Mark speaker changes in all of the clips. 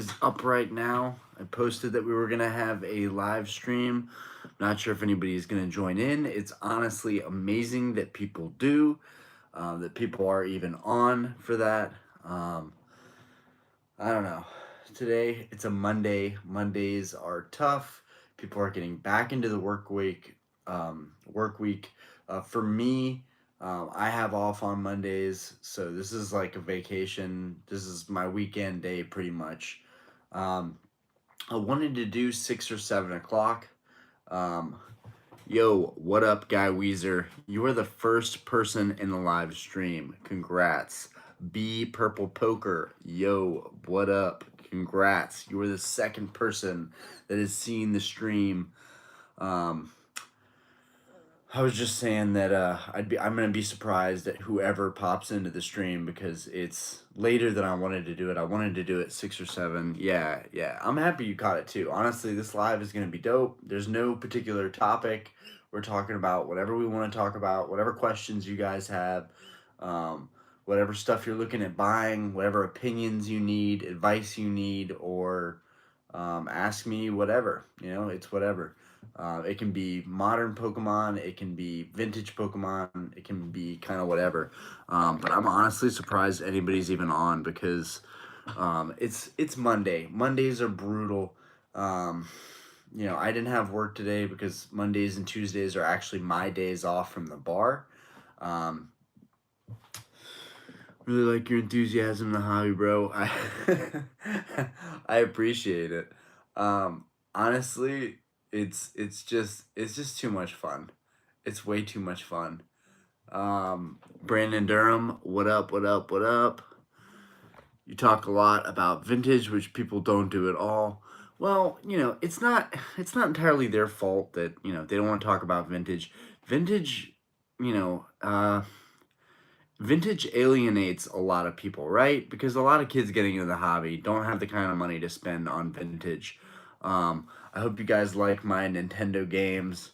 Speaker 1: is up right now. I posted that we were gonna have a live stream. Not sure if anybody is gonna join in. It's honestly amazing that people do, that people are even on for that. Um, I don't know. Today it's a Monday. Mondays are tough. People are getting back into the work week. Work week. For me, I have off on Mondays, so this is like a vacation. This is my weekend day, pretty much. Um, I wanted to do 6 or 7 o'clock. Um, Yo, what up, Guy Weezer? You are the first person in the live stream. Congrats. B Purple Poker. Yo, what up? Congrats. You were the second person that has seen the stream. Um, I was just saying that I'm gonna be surprised at whoever pops into the stream because it's later than I wanted to do it. I wanted to do it 6 or 7. Yeah, yeah. I'm happy you caught it too. Honestly, this live is gonna be dope. There's no particular topic. We're talking about whatever we want to talk about, whatever questions you guys have, um, whatever stuff you're looking at buying, whatever opinions you need, advice you need, or ask me whatever. It's whatever. It can be modern Pokemon, it can be vintage Pokemon, it can be kind of whatever. But I'm honestly surprised anybody's even on because it's Monday. Mondays are brutal. I didn't have work today because Mondays and Tuesdays are actually my days off from the bar. Um, really like your enthusiasm in the hobby, bro. I appreciate it. Honestly, it's just too much fun. It's way too much fun. Brandon Durham, what up? What up? What up? You talk a lot about vintage, which people don't do at all. Well, it's not entirely their fault that they don't want to talk about vintage. Vintage, you know, uh, vintage alienates a lot of people, right? Because a lot of kids getting into the hobby don't have the kind of money to spend on vintage. I hope you guys like my Nintendo games.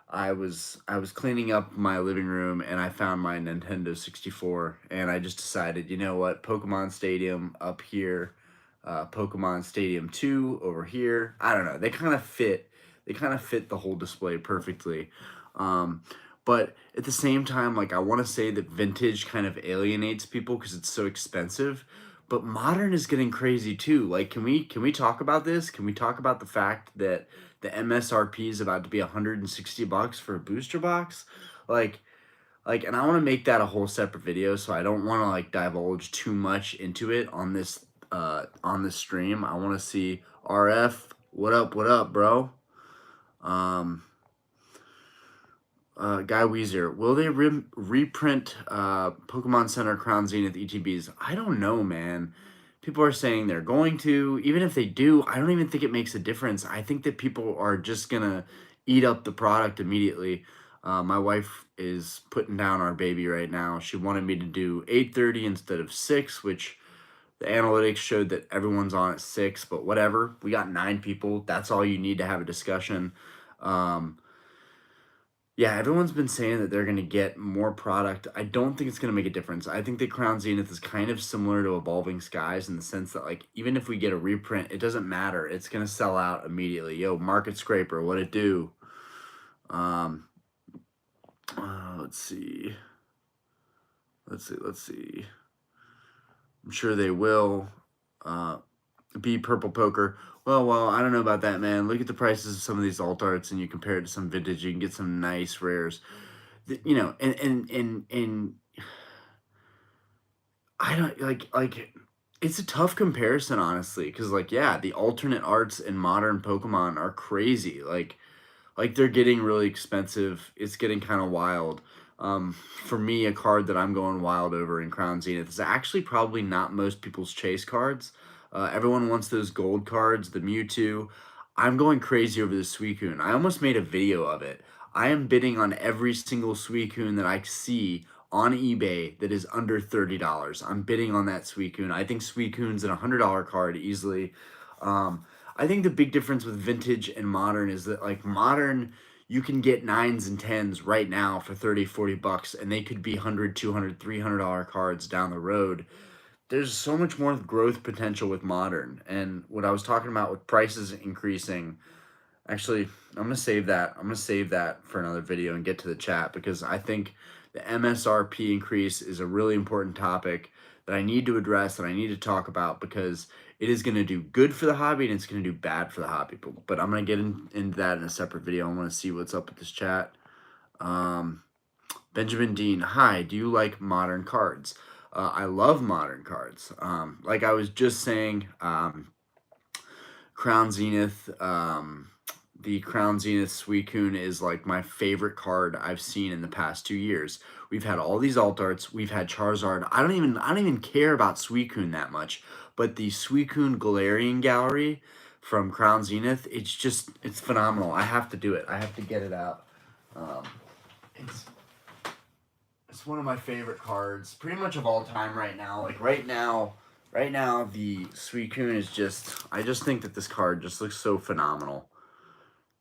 Speaker 1: I was cleaning up my living room and I found my Nintendo 64 and I just decided, you know what, Pokemon Stadium up here, Pokemon Stadium 2 over here. I don't know. They kind of fit the whole display perfectly. Um, but at the same time, like I want to say that vintage kind of alienates people because it's so expensive, but modern is getting crazy too. Like can we talk about this? Can we talk about the fact that the MSRP is about to be $160 for a booster box? Like and I want to make that a whole separate video, so I don't want to like divulge too much into it on this stream. I want to see RF, what up, bro? Um Guy Weezer, will they reprint Pokemon Center Crown Zenith ETBs? I don't know, man. People are saying they're going to. Even if they do, I don't even think it makes a difference. I think that people are just gonna eat up the product immediately. My wife is putting down our baby right now. She wanted me to do 8:30 instead of 6, which the analytics showed that everyone's on at 6. But whatever, we got 9 people. That's all you need to have a discussion. Um, yeah, everyone's been saying that they're gonna get more product. I don't think it's gonna make a difference. I think that Crown Zenith is kind of similar to Evolving Skies in the sense that, like, even if we get a reprint, it doesn't matter. It's gonna sell out immediately. Yo, Market Scraper, what it do? Um, let's see. Let's see. I'm sure they will. Uh, Be Purple Poker. Well, I don't know about that, man. Look at the prices of some of these alt arts, and you compare it to some vintage. You can get some nice rares. And I don't like. It's a tough comparison, honestly, because like yeah, the alternate arts in modern Pokemon are crazy. Like they're getting really expensive. It's getting kind of wild. For me, a card that I'm going wild over in Crown Zenith is actually probably not most people's chase cards. Everyone wants those gold cards, the Mewtwo. I'm going crazy over the Suicune. I almost made a video of it. I am bidding on every single Suicune that I see on eBay that is under $30. I'm bidding on that Suicune. I think Suicune's an $100 card easily. I think the big difference with vintage and modern is that like modern you can get 9s and 10s right now for 30, $40 and they could be 100, $200, $300 cards down the road. there's so much more growth potential with modern. And what I was talking about with prices increasing, actually, I'm gonna save that. I'm gonna save that for another video and get to the chat, because I think the MSRP increase is a really important topic that I need to address, that I need to talk about, because it is gonna do good for the hobby and it's gonna do bad for the hobby. But I'm gonna get into that in a separate video. I want to see what's up with this chat. Um, Benjamin Dean, hi, do you like modern cards? I love modern cards. Like I was just saying, Crown Zenith, the Crown Zenith Suicune is like my favorite card I've seen in the past 2 years. We've had all these alt arts, we've had Charizard. I don't even care about Suicune that much, but the Suicune Galarian Gallery from Crown Zenith, it's phenomenal. I have to do it. I have to get it out. Um, it's it's one of my favorite cards, pretty much of all time right now. Like right now, the Suicune is I just think that this card just looks so phenomenal.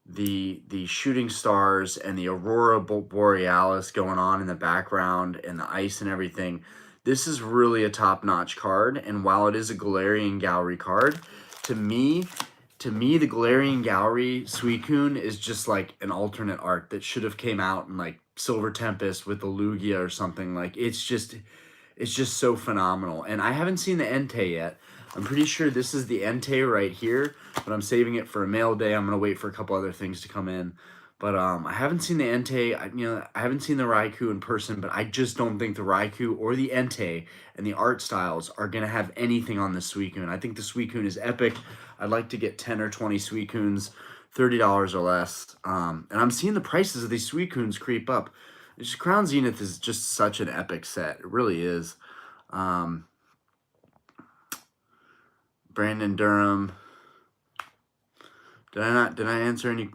Speaker 1: The shooting stars and the Aurora Borealis going on in the background and the ice and everything. This is really a top-notch card, and while it is a Galarian Gallery card, to me, the Galarian Gallery Suicune is just like an alternate art that should have came out in like Silver Tempest with the Lugia or something. Like it's just so phenomenal. And I haven't seen the Entei yet. I'm pretty sure this is the Entei right here, but I'm saving it for a mail day. I'm gonna wait for a couple other things to come in. But I haven't seen the Entei. I haven't seen the Raikou in person, but I just don't think the Raikou or the Entei and the art styles are gonna have anything on the Suicune. I think the Suicune is epic. I'd like to get 10 or 20 Suicunes, $30 or less. And I'm seeing the prices of these Suicunes creep up. Crown Zenith is just such an epic set. It really is. Brandon Durham. Did I not answer any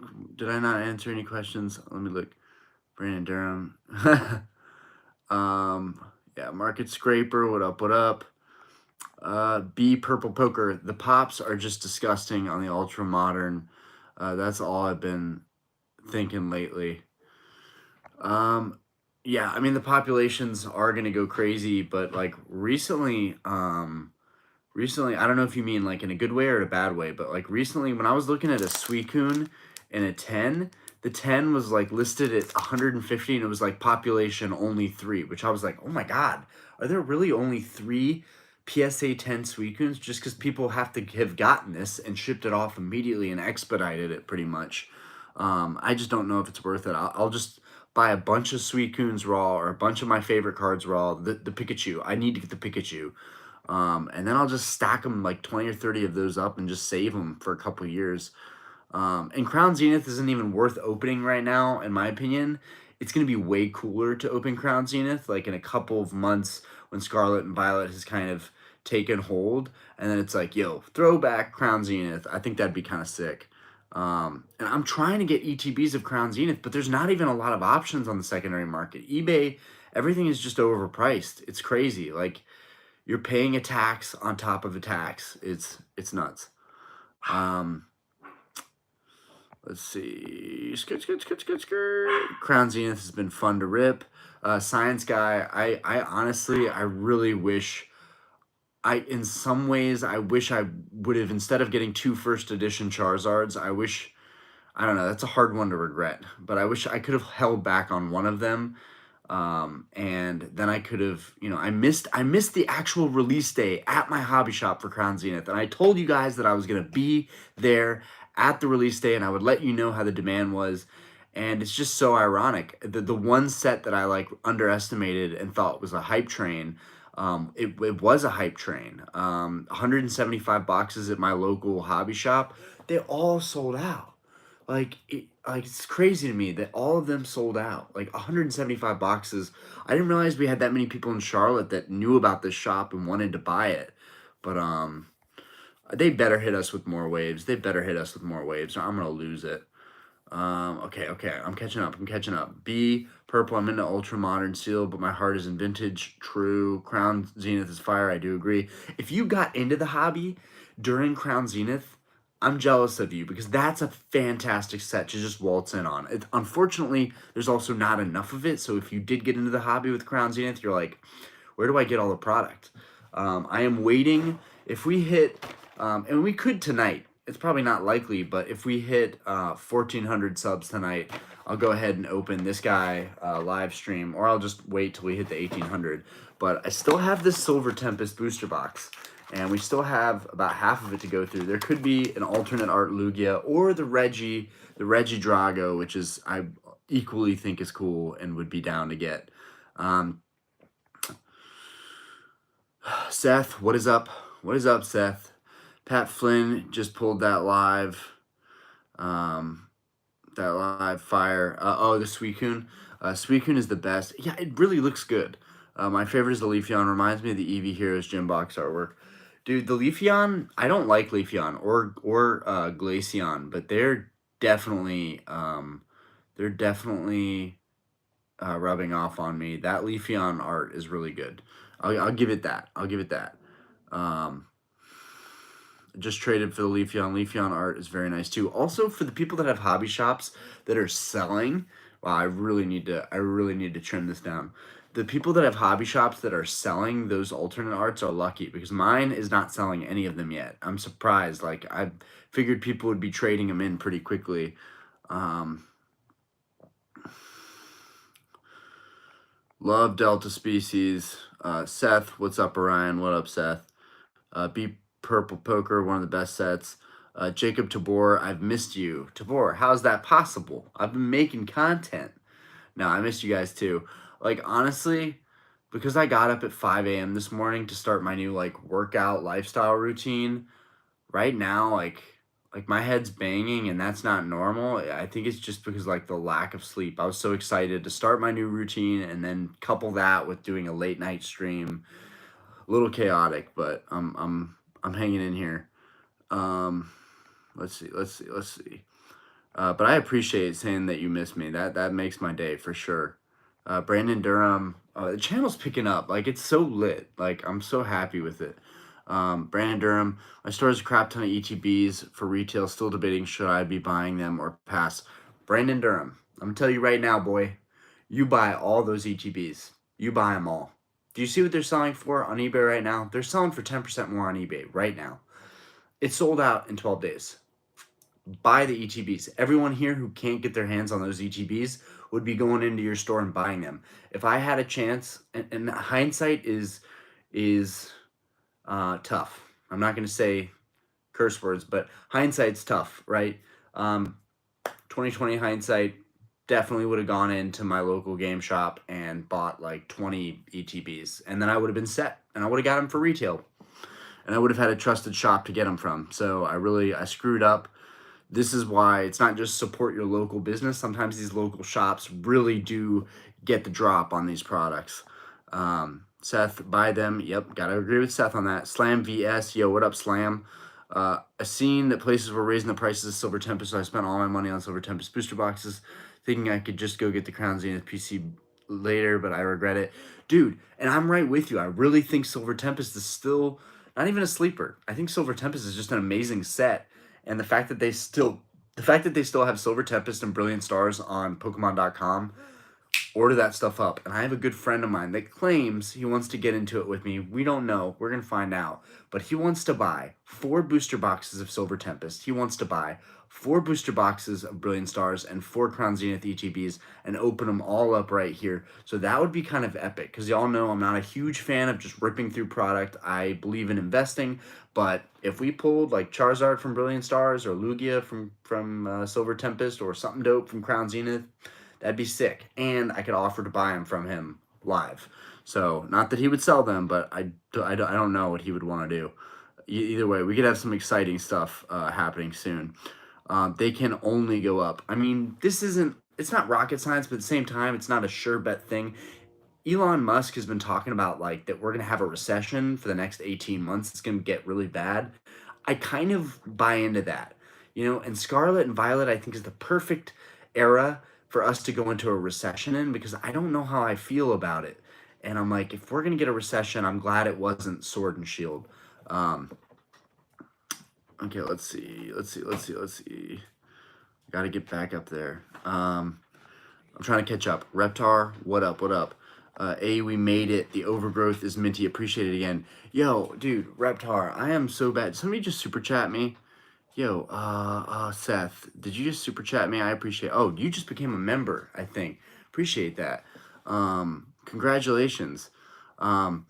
Speaker 1: questions? Let me look. Brandon Durham. Yeah, Market Scraper, what up? B Purple Poker. The pops are just disgusting on the Ultra Modern. That's all I've been thinking lately. Yeah, I mean the populations are gonna go crazy, but like recently, I don't know if you mean like in a good way or a bad way, but like recently when I was looking at a Suicune and a 10, the 10 was like listed at 150 and it was like population only 3, which I was like, oh my God, are there really only 3 PSA 10 Suicunes? Just because people have to have gotten this and shipped it off immediately and expedited it pretty much. I just don't know if it's worth it. I'll just buy a bunch of Suicunes raw or a bunch of my favorite cards raw. The Pikachu. I need to get the Pikachu. And then I'll just stack them like 20 or 30 of those up and just save them for a couple years. And Crown Zenith isn't even worth opening right now, in my opinion. It's going to be way cooler to open Crown Zenith like in a couple of months when Scarlet and Violet has kind of taken hold. And then it's like, yo, throwback Crown Zenith. I think that'd be kind of sick. And I'm trying to get ETBs of Crown Zenith, but there's not even a lot of options on the secondary market. eBay, everything is just overpriced. It's crazy. Like, you're paying a tax on top of a tax. It's nuts. Let's see. Crown Zenith has been fun to rip. Science Guy, I honestly, I really wish, in some ways, I wish I would have, instead of getting 2 first edition Charizards, I don't know, that's a hard one to regret, but I wish I could have held back on one of them. And then I could have, I missed the actual release day at my hobby shop for Crown Zenith. And I told you guys that I was going to be there at the release day and I would let you know how the demand was. And it's just so ironic. The one set that I like underestimated and thought was a hype train, it was a hype train. 175 boxes at my local hobby shop. They all sold out. Like it's crazy to me that all of them sold out. Like 175 boxes. I didn't realize we had that many people in Charlotte that knew about this shop and wanted to buy it. But they better hit us with more waves. They better hit us with more waves, or I'm gonna lose it. Okay. I'm catching up. B Purple. I'm into Ultra Modern Seal, but my heart is in Vintage. True. Crown Zenith is fire. I do agree. If you got into the hobby during Crown Zenith, I'm jealous of you because that's a fantastic set to just waltz in on. Unfortunately, there's also not enough of it. So if you did get into the hobby with Crown Zenith, you're like, where do I get all the product? I am waiting. If we hit, and we could tonight, it's probably not likely, but if we hit 1,400 subs tonight, I'll go ahead and open this guy live stream, or I'll just wait till we hit the 1,800. But I still have this Silver Tempest booster box, and we still have about half of it to go through. There could be an alternate art Lugia or the Reggie Drago, which is I equally think is cool and would be down to get. Seth, what is up? What is up, Seth? Pat Flynn just pulled that live. That live fire. Oh, the Suicune. Suicune is the best. Yeah, it really looks good. My favorite is the Leafeon. Reminds me of the Eevee Heroes gym box artwork. Dude, the Leafeon, I don't like Leafeon or Glaceon, but they're definitely rubbing off on me. That Leafeon art is really good. I'll give it that. I'll give it that. Just traded for the Leafeon. Leafeon art is very nice too. Also, for the people that have hobby shops that are selling, wow, I really need to trim this down. The people that have hobby shops that are selling those alternate arts are lucky, because mine is not selling any of them yet. I'm surprised. Like, I figured people would be trading them in pretty quickly. Love Delta Species. Seth, what's up, Orion? What up, Seth? Beep Purple Poker, one of the best sets. Jacob Tabor, I've missed you. Tabor, how's that possible? I've been making content. No, I missed you guys too. Like, honestly, because I got up at 5 a.m. this morning to start my new, like, workout lifestyle routine, right now, like my head's banging, and that's not normal. I think it's just because, like, the lack of sleep. I was so excited to start my new routine and then couple that with doing a late night stream. A little chaotic, but I'm hanging in here. Let's see. But I appreciate saying that you miss me. That makes my day for sure. Brandon Durham, the channel's picking up. Like, it's so lit. Like, I'm so happy with it. Brandon Durham, my store has a crap ton of ETBs for retail. Still debating should I be buying them or pass. Brandon Durham, I'm gonna tell you right now, boy, you buy all those ETBs. You buy them all. Do you see what they're selling for on eBay right now? They're selling for 10% more on eBay right now. It's sold out in 12 days. Buy the ETBs. Everyone here who can't get their hands on those ETBs would be going into your store and buying them. If I had a chance, and hindsight is tough. I'm not going to say curse words, but hindsight's tough, right? 2020 hindsight, definitely would have gone into my local game shop and bought like 20 ETBs, and then I would have been set, and I would have got them for retail, and I would have had a trusted shop to get them from. So I screwed up. This is why it's not just support your local business. Sometimes these local shops really do get the drop on these products. Seth, buy them. Yep, gotta agree with Seth on that. Slam VS, yo, what up, Slam? I seen that places were raising the prices of Silver Tempest, so I spent all my money on Silver Tempest booster boxes, thinking I could just go get the Crown Zenith PC later, but I regret it. Dude, and I'm right with you. I really think Silver Tempest is still not even a sleeper. I think Silver Tempest is just an amazing set, and the fact that they still have Silver Tempest and Brilliant Stars on Pokemon.com, order that stuff up. And I have a good friend of mine that claims he wants to get into it with me. We don't know. We're going to find out. But he wants to buy 4 booster boxes of Silver Tempest. He wants to buy 4 booster boxes of Brilliant Stars and 4 Crown Zenith ETBs and open them all up right here. So that would be kind of epic, because y'all know I'm not a huge fan of just ripping through product. I believe in investing. But if we pulled like Charizard from Brilliant Stars or Lugia from Silver Tempest or something dope from Crown Zenith, that'd be sick. And I could offer to buy them from him live. So, not that he would sell them, but I don't know what he would want to do. Either way, we could have some exciting stuff happening soon. They can only go up. I mean, it's not rocket science, but at the same time, it's not a sure bet thing. Elon Musk has been talking about, like, that we're going to have a recession for the next 18 months. It's going to get really bad. I kind of buy into that, and Scarlet and Violet, I think, is the perfect era for us to go into a recession in, because I don't know how I feel about it. And I'm like, if we're going to get a recession, I'm glad it wasn't Sword and Shield. Okay, let's see. Got to get back up there. I'm trying to catch up. Reptar, what up? We made it. The overgrowth is minty. Appreciate it again. Yo, dude, Reptar, I am so bad. Somebody just super chat me. Yo, Seth, did you just super chat me? I appreciate. Oh, you just became a member, I think. Appreciate that. Congratulations. Um,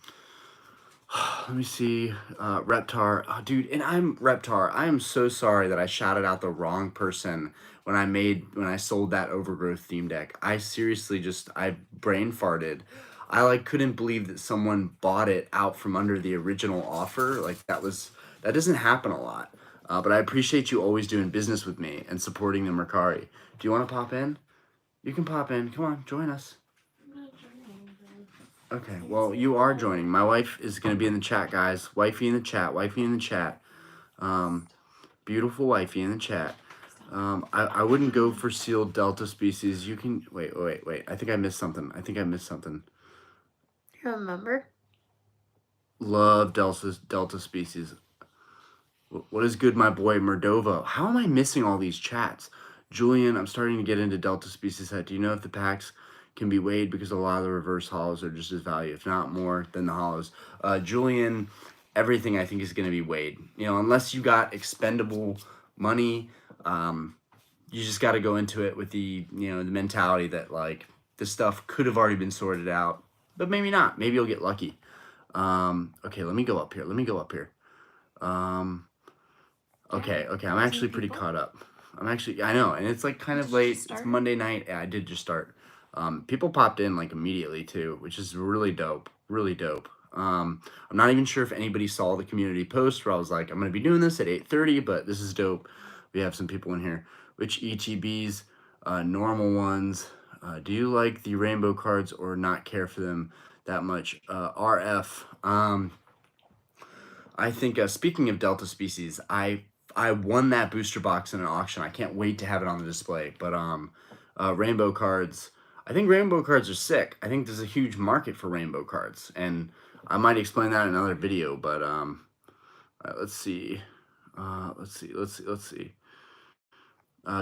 Speaker 1: let me see. Reptar, oh, dude, and I'm Reptar. I am so sorry that I shouted out the wrong person when I sold that overgrowth theme deck. I seriously I brain farted. I like couldn't believe that someone bought it out from under the original offer. Like that doesn't happen a lot. But I appreciate you always doing business with me and supporting the Mercari. Do you want to pop in? You can pop in. Come on, join us. Okay, well, you are joining. My wife is going to be in the chat, guys. Wifey in the chat. Wifey in the chat. Beautiful wifey in the chat. I wouldn't go for sealed Delta species. You can... Wait. I think I missed something.
Speaker 2: You remember?
Speaker 1: Love Delta species. What is good, my boy Mordova? How am I missing all these chats? Julian, I'm starting to get into Delta species set. Do you know if the packs can be weighed, because a lot of the reverse hollows are just as value, if not more than the hollows? Julian, everything I think is going to be weighed. You know, unless you got expendable money, you just got to go into it with the mentality that like this stuff could have already been sorted out, but maybe not. Maybe you'll get lucky. Okay, let me go up here. Okay, I'm actually pretty caught up. I know, and it's like kind of late. It's Monday night. Yeah, I did just start. People popped in like immediately too, which is really dope. I'm not even sure if anybody saw the community post where I was like, I'm gonna be doing this at 8:30, but this is dope. We have some people in here. Which ETBs, normal ones, do you like the rainbow cards or not care for them that much? RF. I think speaking of Delta species, I won that booster box in an auction. I can't wait to have it on the display. But rainbow cards, I think rainbow cards are sick. I think there's a huge market for rainbow cards, and I might explain that in another video. But let's see.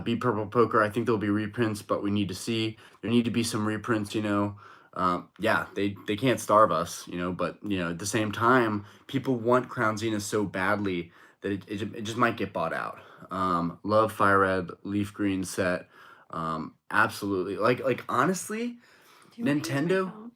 Speaker 1: Be Purple Poker. I think there'll be reprints, but we need to see. There need to be some reprints, yeah, they can't starve us, but, at the same time, people want Crown Zenith so badly that it just might get bought out. Love Fire Red, Leaf Green set. Absolutely. Like honestly, Nintendo,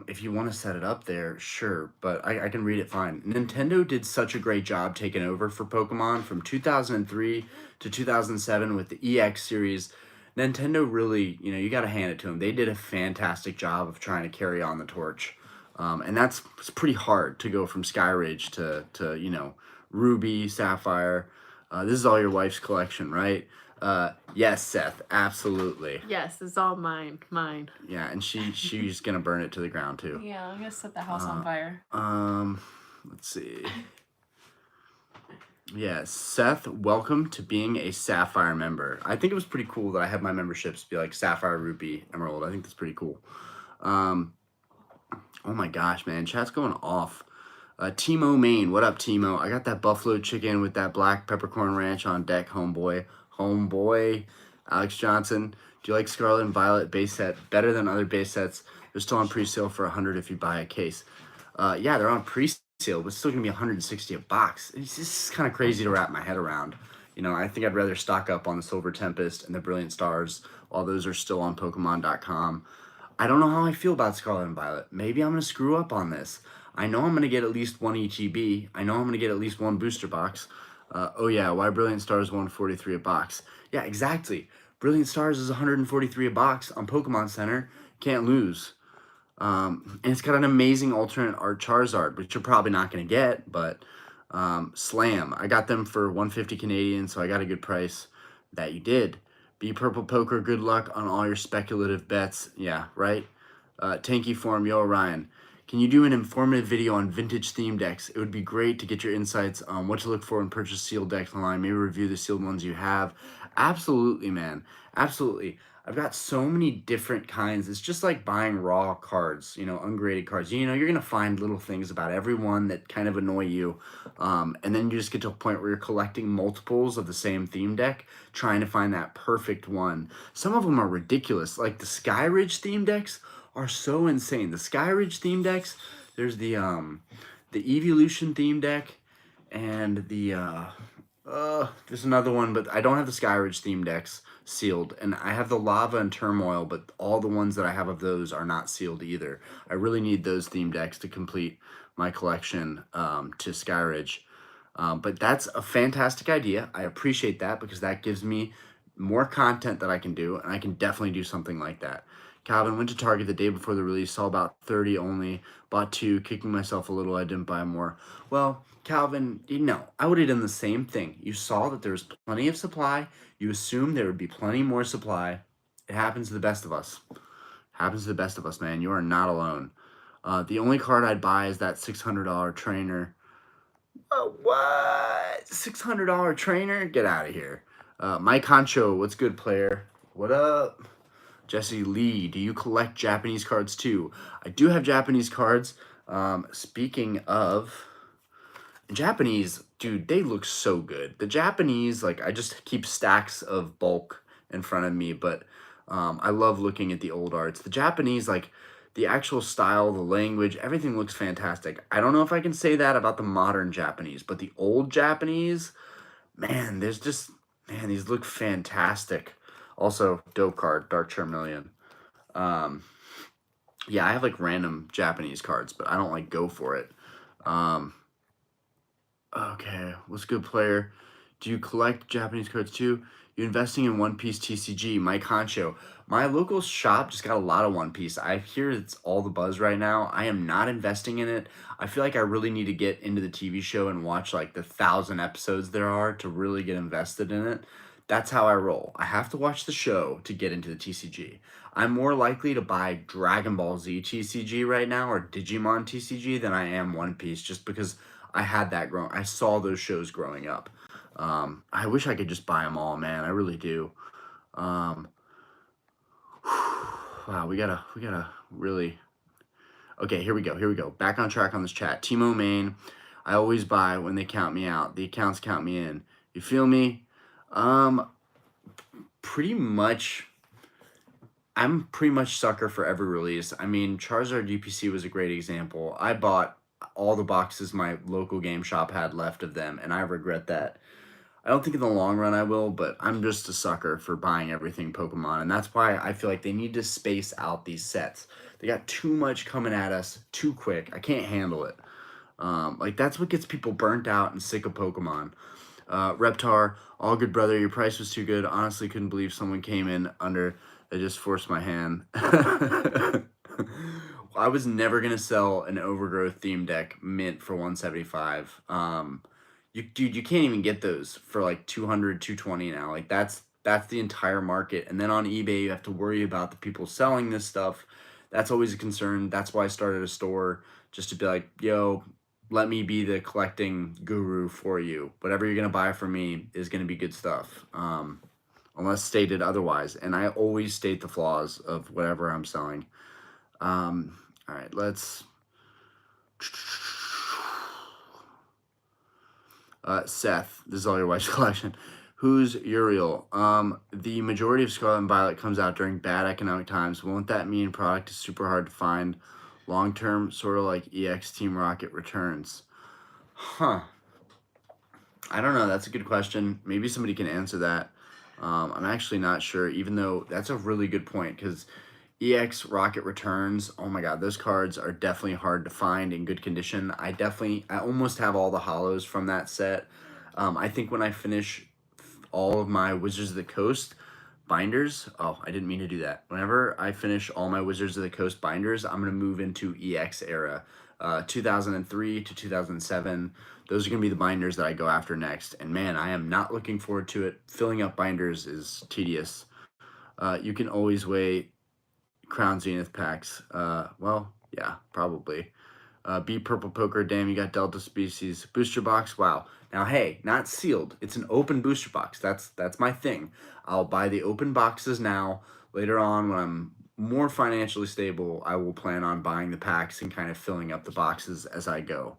Speaker 1: if you want to set it up there, sure, but I can read it fine. Nintendo did such a great job taking over for Pokemon from 2003 to 2007 with the EX series. Nintendo really, you got to hand it to them. They did a fantastic job of trying to carry on the torch. And it's pretty hard to go from Skyridge to Ruby, Sapphire. This is all your wife's collection, right? Yes, Seth, absolutely.
Speaker 2: Yes, it's all mine.
Speaker 1: Yeah, and she's gonna burn it to the ground too.
Speaker 2: Yeah, I'm gonna set the house on fire.
Speaker 1: Let's see. Yeah, Seth, welcome to being a Sapphire member. I think it was pretty cool that I had my memberships be like Sapphire, Ruby, Emerald. I think that's pretty cool. Oh my gosh, man, chat's going off. Timo Main, what up, Timo? I got that buffalo chicken with that black peppercorn ranch on deck, homeboy. Alex Johnson, do you like Scarlet and Violet base set better than other base sets? They're still on pre-sale for $100 if you buy a case. Yeah, they're on pre-sale, but it's still gonna be $160 a box. It's just kind of crazy to wrap my head around. I think I'd rather stock up on the Silver Tempest and the Brilliant Stars while those are still on Pokemon.com. I don't know how I feel about Scarlet and Violet. Maybe I'm gonna screw up on this. I know I'm gonna get at least one ETB. I know I'm gonna get at least one booster box. Oh yeah, why Brilliant Stars 143 a box? Yeah, exactly. Brilliant Stars is 143 a box on Pokemon Center. Can't lose. And it's got an amazing alternate art Charizard, which you're probably not gonna get, but Slam. I got them for 150 Canadian, so I got a good price. That you did. Be Purple Poker, good luck on all your speculative bets. Yeah, right? Tanky Form, yo, Ryan. Can you do an informative video on vintage theme decks? It would be great to get your insights on what to look for and purchase sealed decks online. Maybe review the sealed ones you have. Absolutely, man. Absolutely. I've got so many different kinds. It's just like buying raw cards, ungraded cards. You're going to find little things about every one that kind of annoy you. And then you just get to a point where you're collecting multiples of the same theme deck, trying to find that perfect one. Some of them are ridiculous. Like the Skyridge theme decks are so insane. The Skyridge theme decks, there's the Evolution theme deck, and there's another one, but I don't have the Skyridge theme decks sealed, and I have the Lava and Turmoil, but all the ones that I have of those are not sealed either. I really need those theme decks to complete my collection to Skyridge. But that's a fantastic idea. I appreciate that because that gives me more content that I can do, and I can definitely do something like that. Calvin went to Target the day before the release, saw about 30 only, bought 2, kicking myself a little. I didn't buy more. Well, Calvin, I would have done the same thing. You saw that there was plenty of supply. You assumed there would be plenty more supply. It happens to the best of us. Happens to the best of us, man. You are not alone. The only card I'd buy is that $600 trainer. What? $600 trainer? Get out of here. Mike Concho, what's good, player? What up? Jesse Lee, do you collect Japanese cards too? I do have Japanese cards. Speaking of Japanese, dude, they look so good. The Japanese, like, I just keep stacks of bulk in front of me, but I love looking at the old arts. The Japanese, like, the actual style, the language, everything looks fantastic. I don't know if I can say that about the modern Japanese, but the old Japanese, man, these look fantastic. Also, dope card, Dark Charmeleon. Yeah, I have like random Japanese cards, but I don't like go for it. Okay, what's good, player? Do you collect Japanese cards too? You investing in One Piece TCG? Mike Honcho. My local shop just got a lot of One Piece. I hear it's all the buzz right now. I am not investing in it. I feel like I really need to get into the TV show and watch like the 1,000 episodes there are to really get invested in it. That's how I roll. I have to watch the show to get into the TCG. I'm more likely to buy Dragon Ball Z TCG right now or Digimon TCG than I am One Piece just because I had that growing. I saw those shows growing up. I wish I could just buy them all, man. I really do. Wow, we gotta really. Okay, here we go. Back on track on this chat. Timo Main, I always buy when they count me out. The accounts count me in. You feel me? Pretty much. I'm pretty much sucker for every release. I mean, Charizard UPC was a great example. I bought all the boxes my local game shop had left of them, and I regret that. I don't think in the long run I will, but I'm just a sucker for buying everything Pokemon, and that's why I feel like they need to space out these sets. They got too much coming at us too quick. I can't handle it. Like, that's what gets people burnt out and sick of Pokemon. Reptar, all good, brother. Your price was too good. Honestly, couldn't believe someone came in under. They just forced my hand. I was never gonna sell an Overgrowth theme deck mint for 175. Dude, you can't even get those for like 200, 220 now. Like that's the entire market. And then on eBay, you have to worry about the people selling this stuff. That's always a concern. That's why I started a store, just to be like, yo, let me be the collecting guru for you. Whatever you're gonna buy from me is gonna be good stuff. Unless stated otherwise. And I always state the flaws of whatever I'm selling. All right, let's. Seth, this is all your wife's collection. Who's Uriel? The majority of Scarlet and Violet comes out during bad economic times. Won't that mean product is super hard to find long term, sort of like EX Team Rocket returns? Huh. I don't know. That's a good question. Maybe somebody can answer that. I'm actually not sure, even though that's a really good point because EX Rocket Returns, oh my god, those cards are definitely hard to find in good condition. I almost have all the hollows from that set. I think when I finish all of my Wizards of the Coast binders, oh, I didn't mean to do that. Whenever I finish all my Wizards of the Coast binders, I'm going to move into EX era. 2003 to 2007. Those are going to be the binders that I go after next. And man, I am not looking forward to it. Filling up binders is tedious. You can always wait. Crown Zenith packs. Well, yeah, probably. B Purple Poker. Damn, you got Delta Species. Booster box. Wow. Now, hey, not sealed. It's an open booster box. That's my thing. I'll buy the open boxes now. Later on, when I'm more financially stable, I will plan on buying the packs and kind of filling up the boxes as I go.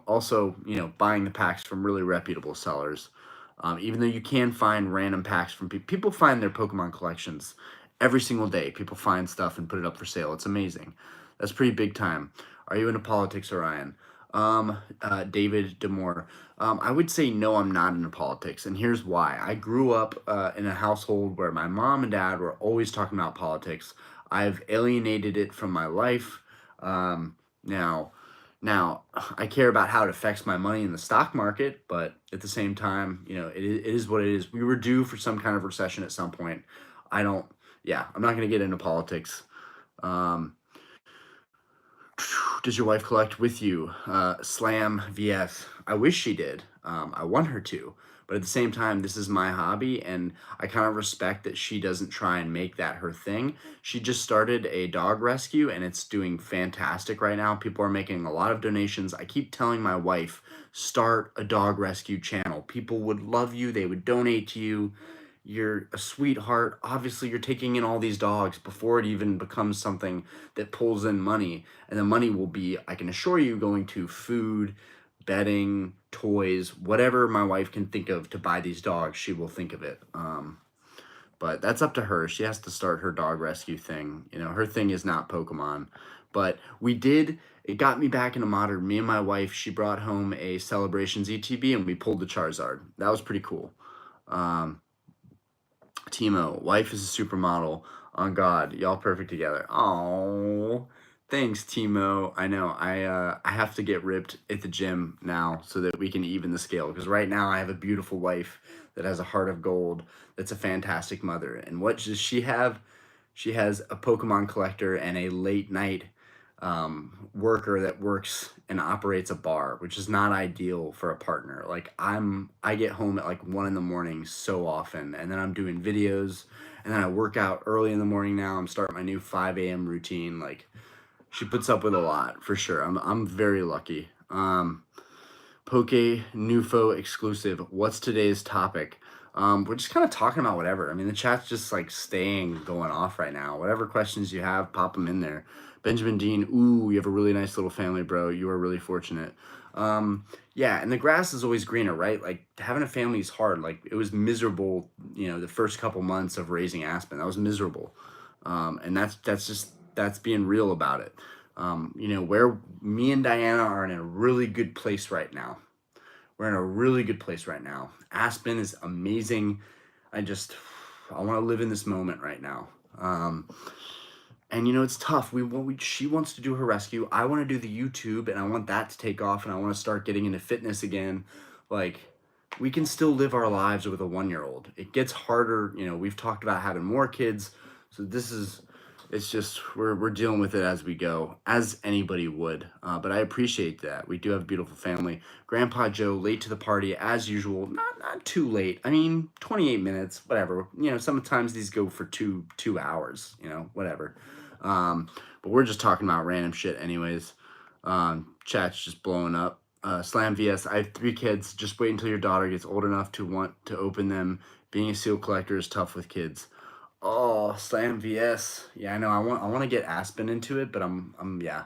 Speaker 1: Also, buying the packs from really reputable sellers. Even though you can find random packs from people find their Pokemon collections Every single day, people find stuff and put it up for sale. It's amazing. That's pretty big time. Are you into politics, Orion? David Demore. I would say no, I'm not into politics, and here's why. I grew up in a household where my mom and dad were always talking about politics. I've alienated it from my life. Now, now, I care about how it affects my money in the stock market, but at the same time, it is what it is. We were due for some kind of recession at some point. I don't, yeah, I'm not going to get into politics. Um, does your wife collect with you? Slam VS. I wish she did. I want her to. But at the same time, this is my hobby, and I kind of respect that she doesn't try and make that her thing. She just started a dog rescue, and it's doing fantastic right now. People are making a lot of donations. I keep telling my wife, start a dog rescue channel. People would love you. They would donate to you. You're a sweetheart. Obviously, you're taking in all these dogs before it even becomes something that pulls in money. And the money will be, I can assure you, going to food, bedding, toys, whatever my wife can think of to buy these dogs, she will think of it. But that's up to her. She has to start her dog rescue thing. Her thing is not Pokemon. But it got me back into modern. Me and my wife, she brought home a Celebrations ETB and we pulled the Charizard. That was pretty cool. Timo, wife is a supermodel. On God, y'all perfect together. Oh, thanks, Timo. I know. I have to get ripped at the gym now so that we can even the scale. Because right now I have a beautiful wife that has a heart of gold. That's a fantastic mother. And what does she have? She has a Pokemon collector and a late night worker that works and operates a bar, which is not ideal for a partner. Like I get home at like 1 a.m. so often, and then I'm doing videos, and then I work out early in the morning. Now I'm starting my new 5 a.m. routine. Like she puts up with a lot for sure. I'm very lucky. Poke Nufo exclusive. What's today's topic? We're just kind of talking about whatever. I mean, the chat's just like going off right now. Whatever questions you have, pop them in there. Benjamin Dean, ooh, you have a really nice little family, bro. You are really fortunate. Yeah, and the grass is always greener, right? Like having a family is hard. Like it was miserable, the first couple months of raising Aspen. That was miserable. And that's being real about it. Where me and Diana are in a really good place right now. We're in a really good place right now. Aspen is amazing. I want to live in this moment right now. And it's tough. She wants to do her rescue. I want to do the YouTube, and I want that to take off, and I want to start getting into fitness again. Like, we can still live our lives with a 1-year-old. It gets harder. We've talked about having more kids. So it's just, we're dealing with it as we go, as anybody would. But I appreciate that. We do have a beautiful family. Grandpa Joe, late to the party as usual. Not too late. I mean, 28 minutes, whatever. Sometimes these go for two hours, whatever. But we're just talking about random shit anyways. Chat's just blowing up. Slam VS, I have 3 kids. Just wait until your daughter gets old enough to want to open them. Being a seal collector is tough with kids. Oh, Slam VS. Yeah, I know. I want to get Aspen into it, but yeah.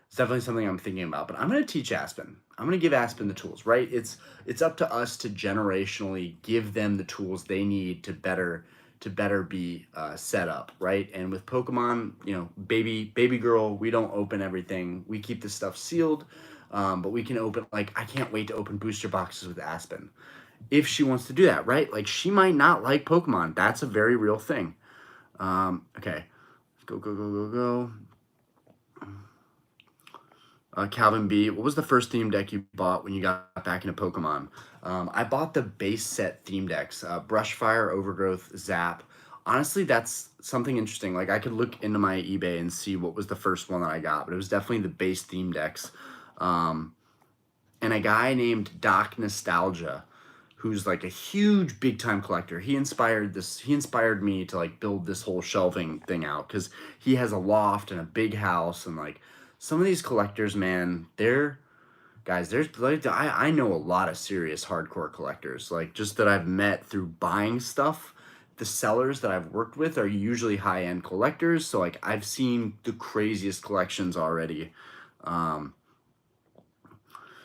Speaker 1: It's definitely something I'm thinking about. But I'm gonna teach Aspen. I'm gonna give Aspen the tools, right? It's up to us to generationally give them the tools they need to better be set up, right? And with Pokemon, baby girl, we don't open everything. We keep the stuff sealed, but we can open. Like I can't wait to open booster boxes with Aspen if she wants to do that, right? Like she might not like Pokemon. That's a very real thing. Okay, go. Calvin B, what was the first theme deck you bought when you got back into Pokemon? I bought the base set theme decks, Brushfire, Overgrowth, Zap. Honestly, that's something interesting. Like I could look into my eBay and see what was the first one that I got, but it was definitely the base theme decks. And a guy named Doc Nostalgia, who's like a huge big time collector. He inspired me to like build this whole shelving thing out because he has a loft and a big house, and like some of these collectors, man, there's like I know a lot of serious hardcore collectors, like just that I've met through buying stuff. The sellers that I've worked with are usually high-end collectors, so like I've seen the craziest collections already.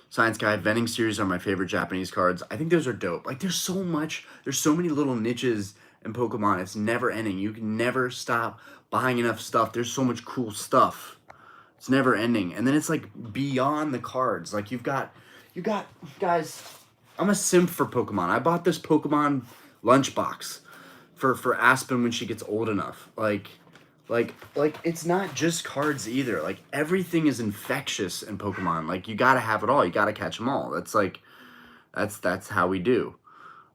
Speaker 1: Science Guy, vending series are my favorite Japanese cards. I think those are dope. Like there's so many little niches in Pokemon. It's never ending. You can never stop buying enough stuff. There's so much cool stuff. It's never ending. And then it's like beyond the cards. Like you got guys, I'm a simp for Pokemon. I bought this Pokemon lunchbox for Aspen when she gets old enough. Like it's not just cards either. Like everything is infectious in Pokemon. Like you gotta have it all. You gotta catch them all. That's like that's how we do.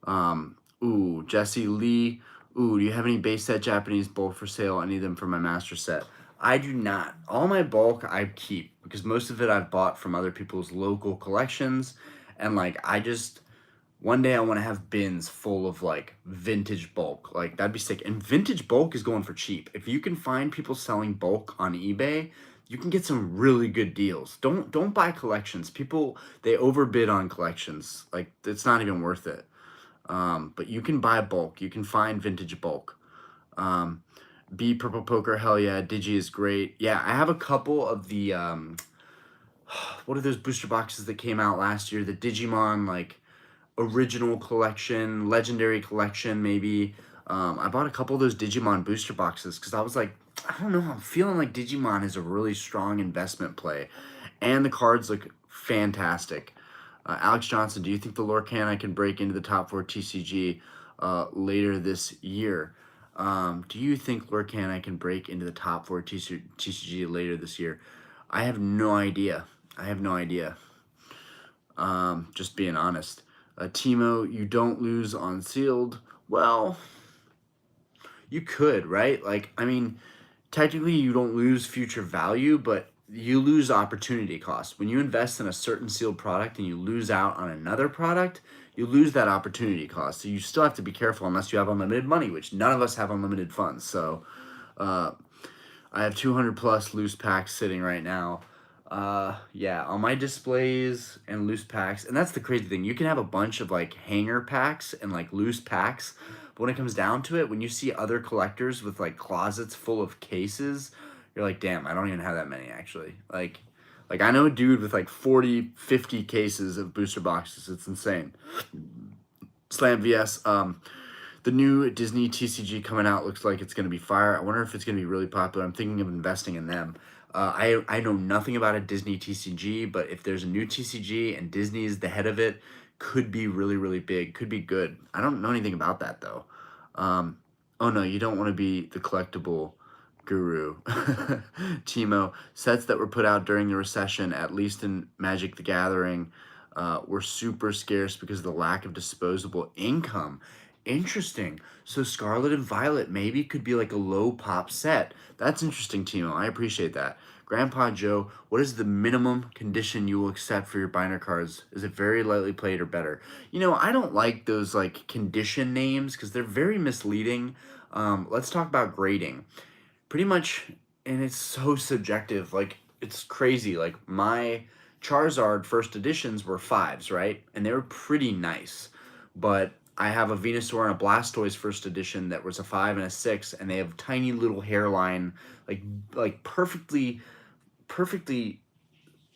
Speaker 1: Ooh, Jesse Lee. Ooh, do you have any base set Japanese bulk for sale? I need them for my master set. I do not. All my bulk I keep because most of it I've bought from other people's local collections, and like I just one day I want to have bins full of like vintage bulk. Like that'd be sick. And vintage bulk is going for cheap. If you can find people selling bulk on eBay, you can get some really good deals. Don't buy collections. People they overbid on collections. Like it's not even worth it. But you can buy bulk. You can find vintage bulk. B Purple Poker, hell yeah. Digi is great. Yeah, I have a couple of the what are those booster boxes that came out last year? The Digimon like original collection, legendary collection, maybe. I bought a couple of those Digimon booster boxes because I was like, I don't know, I'm feeling like Digimon is a really strong investment play, and the cards look fantastic. Alex Johnson, do you think the Lorcan can break into the top 4 TCG later this year? Do you think Lorcan can break into the top 4 TCG later this year? I have no idea. I have no idea. Just being honest. Timo, you don't lose on sealed. Well, you could, right? Like, I mean, technically you don't lose future value, but you lose opportunity cost. When you invest in a certain sealed product and you lose out on another product, you lose that opportunity cost. So you still have to be careful unless you have unlimited money, which none of us have unlimited funds. So I have 200 plus loose packs sitting right now. Yeah, on my displays and loose packs, and that's the crazy thing. You can have a bunch of like hanger packs and like loose packs, but when it comes down to it, when you see other collectors with like closets full of cases, you're like, damn, I don't even have that many actually. Like I know a dude with like 40, 50 cases of booster boxes. It's insane. Slam VS. The new Disney TCG coming out looks like it's going to be fire. I wonder if it's going to be really popular. I'm thinking of investing in them. I know nothing about a Disney TCG, but if there's a new TCG and Disney is the head of it, could be really, really big. Could be good. I don't know anything about that, though. Oh, no, you don't want to be the collectible guru. Timo, sets that were put out during the recession, at least in Magic the Gathering, were super scarce because of the lack of disposable income. Interesting. So Scarlet and Violet maybe could be like a low pop set. That's interesting, Timo. I appreciate that. Grandpa Joe, what is the minimum condition you will accept for your binder cards? Is it very lightly played or better? You know, I don't like those like condition names because they're very misleading. Let's talk about grading. Pretty much, and it's so subjective. Like it's crazy. Like my Charizard first editions were fives, right? And they were pretty nice, but I have a Venusaur and a Blastoise first edition that was a 5 and a 6, and they have tiny little hairline, like perfectly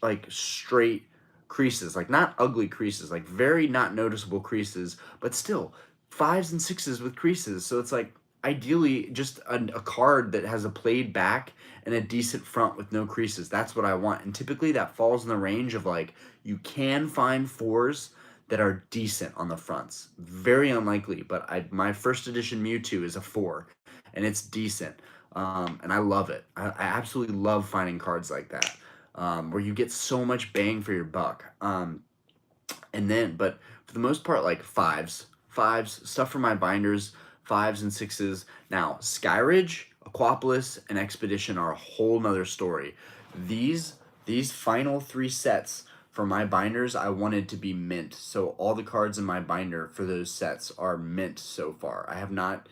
Speaker 1: like straight creases, like not ugly creases, like very not noticeable creases, but still 5s and 6s with creases. So it's like ideally just a card that has a played back and a decent front with no creases. That's what I want, and typically that falls in the range of like you can find 4s that are decent on the fronts. Very unlikely, but my first edition Mewtwo is a 4, and it's decent. And I love it. I absolutely love finding cards like that, where you get so much bang for your buck. But for the most part, like fives, stuff for my binders, 5s and 6s. Now, Skyridge, Aquapolis, and Expedition are a whole nother story. These final 3 sets for my binders, I wanted to be mint. So all the cards in my binder for those sets are mint so far. I have not,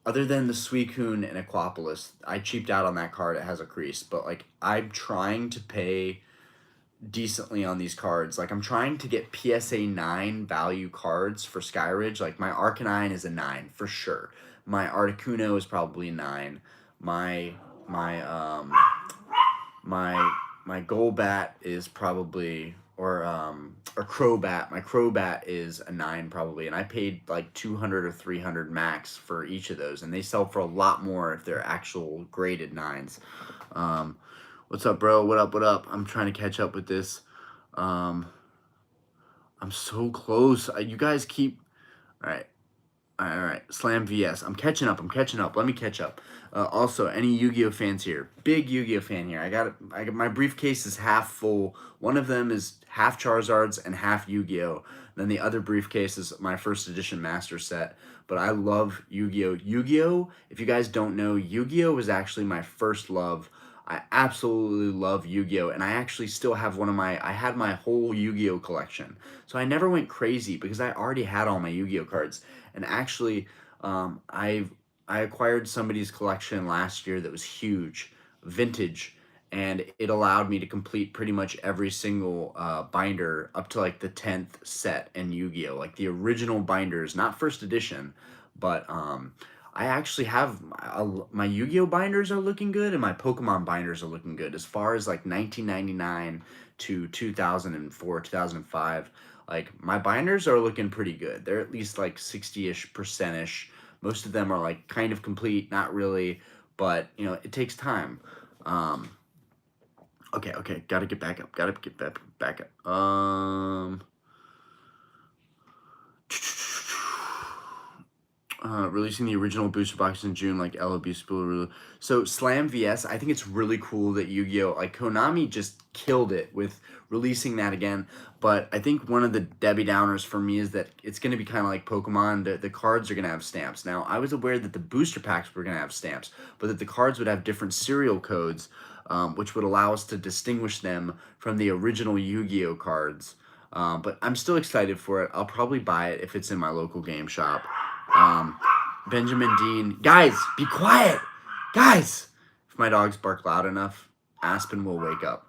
Speaker 1: other than the Suicune and Aquapolis, I cheaped out on that card. It has a crease. But like I'm trying to pay decently on these cards. Like I'm trying to get PSA 9 value cards for Skyridge. Like my Arcanine is a 9 for sure. My Articuno is probably a 9. My my Golbat is probably, or Crobat. My Crobat is a 9 probably, and I paid like 200 or 300 max for each of those, and they sell for a lot more if they're actual graded 9s. What's up, bro? What up? What up? I'm trying to catch up with this. I'm so close. You guys keep. All right. All right. Slam VS. I'm catching up. Let me catch up. Also, any Yu-Gi-Oh fans here? Big Yu-Gi-Oh fan here. I got my briefcase is half full. One of them is half Charizards and half Yu-Gi-Oh. Then the other briefcase is my first edition master set. But I love Yu-Gi-Oh. Yu-Gi-Oh, if you guys don't know, Yu-Gi-Oh was actually my first love. I absolutely love Yu-Gi-Oh, and I actually still have I had my whole Yu-Gi-Oh collection. So I never went crazy because I already had all my Yu-Gi-Oh cards. And actually, I acquired somebody's collection last year that was huge, vintage, and it allowed me to complete pretty much every single binder up to like the 10th set in Yu-Gi-Oh, like the original binders, not first edition, but I actually have my Yu-Gi-Oh binders are looking good, and my Pokemon binders are looking good. As far as like 1999 to 2004, 2005, like my binders are looking pretty good. They're at least like 60-ish percent-ish. Most of them are like kind of complete, not really, but you know, it takes time. Okay, gotta get back up. Gotta get back up. Releasing the original booster boxes in June, like LOB Spool. So Slam VS, I think it's really cool that Yu-Gi-Oh! Like Konami just killed it with releasing that again. But I think one of the Debbie Downers for me is that it's going to be kind of like Pokemon. The cards are going to have stamps. Now, I was aware that the booster packs were going to have stamps, but that the cards would have different serial codes, which would allow us to distinguish them from the original Yu-Gi-Oh! Cards. But I'm still excited for it. I'll probably buy it if it's in my local game shop. Benjamin Dean. Guys, be quiet. Guys. If my dogs bark loud enough, Aspen will wake up.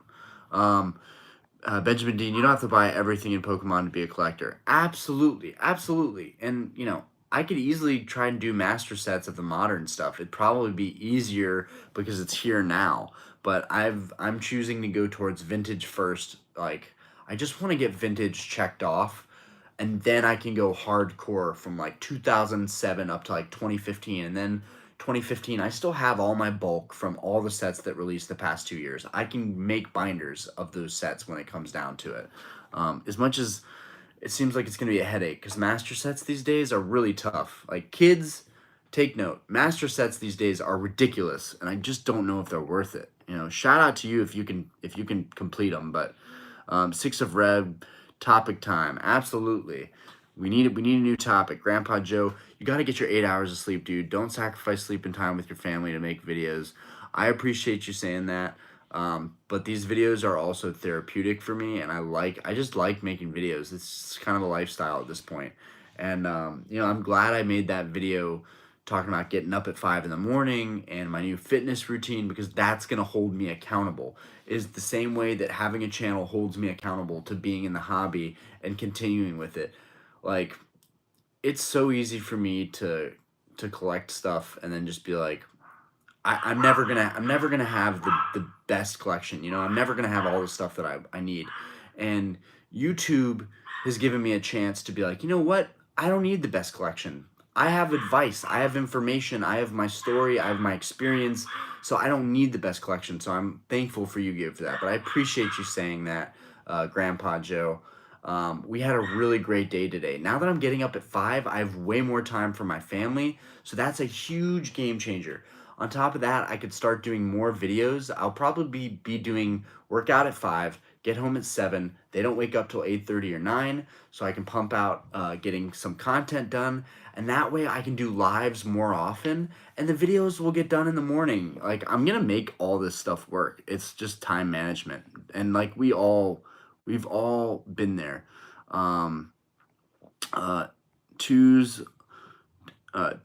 Speaker 1: Benjamin Dean, you don't have to buy everything in Pokemon to be a collector. Absolutely. Absolutely. And, you know, I could easily try and do master sets of the modern stuff. It'd probably be easier because it's here now. But I'm choosing to go towards vintage first. Like, I just want to get vintage checked off, and then I can go hardcore from like 2007 up to like 2015, and then 2015 I still have all my bulk from all the sets that released the past 2 years. I can make binders of those sets when it comes down to it. As much as it seems like it's going to be a headache, because master sets these days are really tough. Like, kids, take note, master sets these days are ridiculous, and I just don't know if they're worth it. You know, shout out to you if you can complete them. But 6 of Red, topic time, absolutely. We need a new topic. Grandpa Joe, you got to get your 8 hours of sleep, dude. Don't sacrifice sleeping time with your family to make videos. I appreciate you saying that. But these videos are also therapeutic for me, and I just like making videos. It's kind of a lifestyle at this point. And you know, I'm glad I made that video talking about getting up at 5 in the morning and my new fitness routine, because that's going to hold me accountable. Is the same way that having a channel holds me accountable to being in the hobby and continuing with it. Like, it's so easy for me to collect stuff and then just be like, I'm never gonna have the best collection. You know, I'm never gonna have all the stuff that I need. And YouTube has given me a chance to be like, you know what? I don't need the best collection. I have advice, I have information, I have my story, I have my experience, so I don't need the best collection. So I'm thankful for Yu-Gi-Oh for that. But I appreciate you saying that, Grandpa Joe. We had a really great day today. Now that I'm getting up at 5, I have way more time for my family, so that's a huge game changer. On top of that, I could start doing more videos. I'll probably be doing workout at 5, get home at 7. They don't wake up till 8:30 or 9, so I can pump out getting some content done. And that way I can do lives more often, and the videos will get done in the morning. Like, I'm going to make all this stuff work. It's just time management. And like we've all been there. Twos,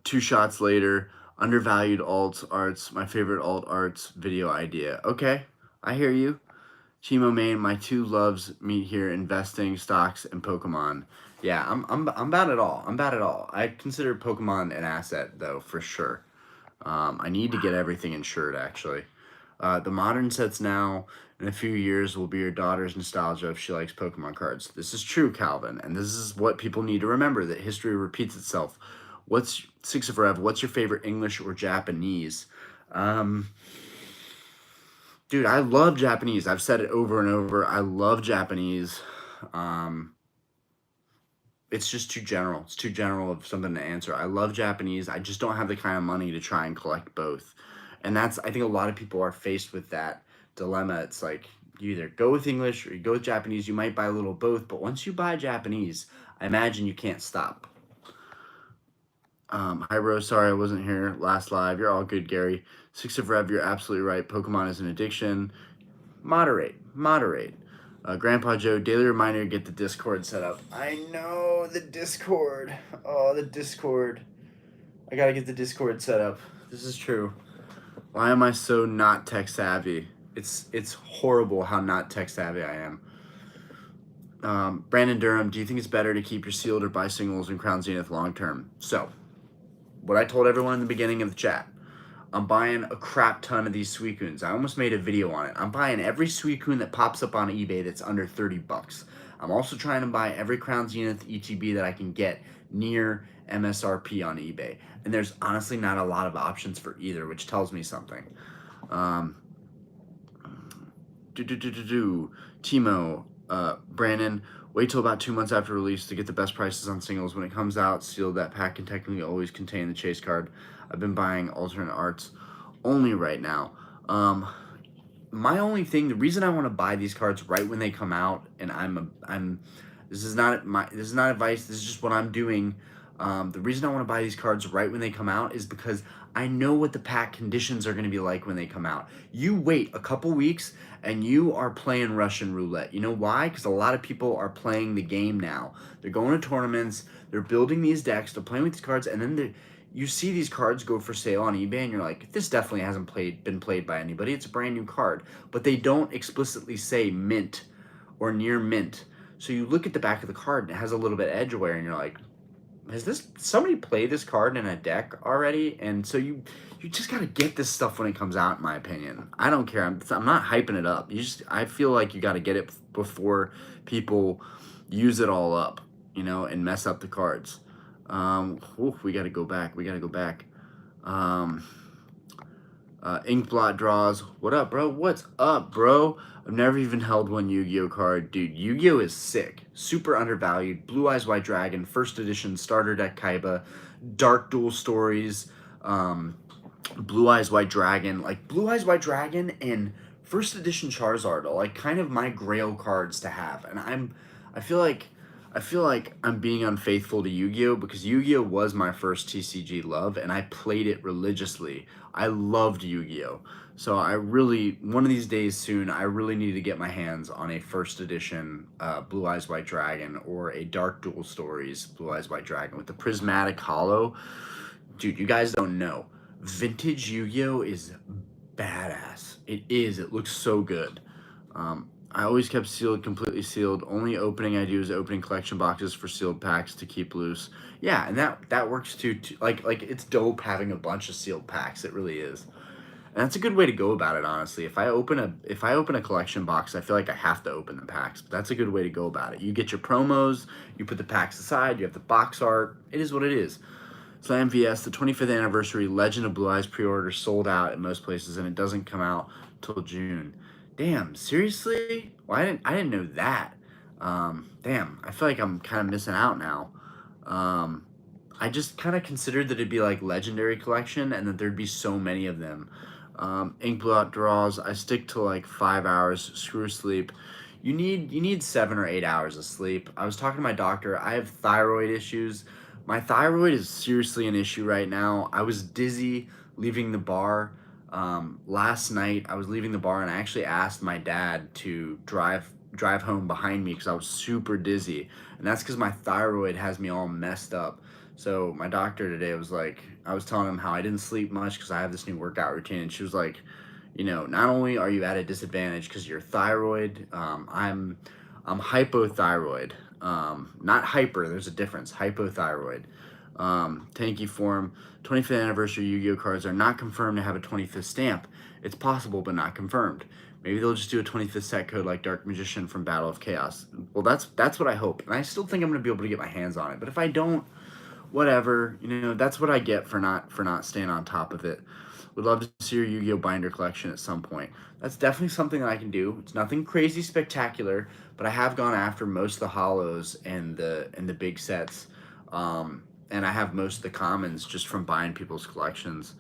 Speaker 1: 2 shots later. Undervalued alt arts, my favorite alt arts video idea. Okay, I hear you. Chimo main, my 2 loves meet here: investing, stocks, and Pokemon. Yeah, I'm about it all. I'm about it all. I consider Pokemon an asset though, for sure. I need to get everything insured actually. The modern sets now, in a few years, will be your daughter's nostalgia if she likes Pokemon cards. This is true, Calvin, and this is what people need to remember, that history repeats itself. What's Six of Rev? What's your favorite English or Japanese? Um, Dude, I love Japanese. I've said it over and over. I love Japanese. Um, it's just too general. It's too general of something to answer. I love Japanese. I just don't have the kind of money to try and collect both. And that's, I think a lot of people are faced with that dilemma. It's like you either go with English or you go with Japanese. You might buy a little both, but once you buy Japanese, I imagine you can't stop. Hi Rose, sorry I wasn't here last live. You're all good, Gary. Six of Rev, you're absolutely right. Pokemon is an addiction. Moderate. Grandpa Joe, daily reminder to get the Discord set up. I know, the Discord. Oh, the Discord. I gotta get the Discord set up. This is true. Why am I so not tech savvy? It's horrible how not tech savvy I am. Brandon Durham, do you think it's better to keep your sealed or buy singles in Crown Zenith long term? So, what I told everyone in the beginning of the chat, I'm buying a crap ton of these Suicunes. I almost made a video on it. I'm buying every Suicune that pops up on eBay that's under 30 bucks. I'm also trying to buy every Crown Zenith ETB that I can get near MSRP on eBay. And there's honestly not a lot of options for either, which tells me something. Timo, Brandon, wait till about 2 months after release to get the best prices on singles. When it comes out, sealed, that pack can technically always contain the chase card. I've been buying alternate arts only right now. My only thing, the reason I want to buy these cards right when they come out, and this is not advice. This is just what I'm doing. The reason I want to buy these cards right when they come out is because I know what the pack conditions are going to be like when they come out. You wait a couple weeks and you are playing Russian roulette. You know why? Because a lot of people are playing the game now. They're going to tournaments. They're building these decks. They're playing with these cards, and then you see these cards go for sale on eBay, and you're like, this definitely hasn't been played by anybody. It's a brand new card. But they don't explicitly say mint or near mint. So you look at the back of the card, and it has a little bit of edge wear, and you're like, has somebody played this card in a deck already? And so you just got to get this stuff when it comes out, in my opinion. I don't care. I'm not hyping it up. I feel like you got to get it before people use it all up, and mess up the cards. We got to go back. Inkblot draws. What up, bro? What's up, bro? I've never even held one Yu-Gi-Oh card. Dude, Yu-Gi-Oh is sick. Super undervalued. Blue Eyes White Dragon, first edition starter deck Kaiba, Dark Duel Stories, Blue Eyes White Dragon. Like, Blue Eyes White Dragon and first edition Charizard are like kind of my grail cards to have. And I feel like I'm being unfaithful to Yu-Gi-Oh because Yu-Gi-Oh was my first TCG love, and I played it religiously. I loved Yu-Gi-Oh. So one of these days soon, I really need to get my hands on a first edition Blue Eyes White Dragon or a Dark Duel Stories Blue Eyes White Dragon with the prismatic hollow. Dude, you guys don't know. Vintage Yu-Gi-Oh is badass. It is. It looks so good. I always kept sealed, completely sealed. Only opening I do is opening collection boxes for sealed packs to keep loose. Yeah, and that works too. Like it's dope having a bunch of sealed packs. It really is. And that's a good way to go about it, honestly. If I open a collection box, I feel like I have to open the packs. But that's a good way to go about it. You get your promos, you put the packs aside, you have the box art. It is what it is. Slam VS, the 25th anniversary Legend of Blue Eyes pre-order sold out in most places, and it doesn't come out till June. Damn, seriously? Well, I didn't know that. Damn, I feel like I'm kind of missing out now. I just kind of considered that it'd be like legendary collection and that there'd be so many of them. Ink blot draws, I stick to like 5 hours, screw sleep. You need 7 or 8 hours of sleep. I was talking to my doctor. I have thyroid issues. My thyroid is seriously an issue right now. I was dizzy leaving the bar. Last night I was leaving the bar and I actually asked my dad to drive home behind me because I was super dizzy, and that's because my thyroid has me all messed up. So my doctor today was like, I was telling him how I didn't sleep much because I have this new workout routine, and she was like, not only are you at a disadvantage because of your thyroid, I'm hypothyroid, not hyper. There's a difference. Hypothyroid. Tanky form. 25th anniversary Yu-Gi-Oh cards are not confirmed to have a 25th stamp. It's possible, but not confirmed. Maybe they'll just do a 25th set code like Dark Magician from Battle of Chaos. Well, that's what I hope, and I still think I'm gonna be able to get my hands on it. But if I don't, whatever. That's what I get for not staying on top of it. Would love to see your Yu-Gi-Oh binder collection at some point. That's definitely something that I can do. It's nothing crazy spectacular, but I have gone after most of the holos and the big sets. And I have most of the commons just from buying people's collections.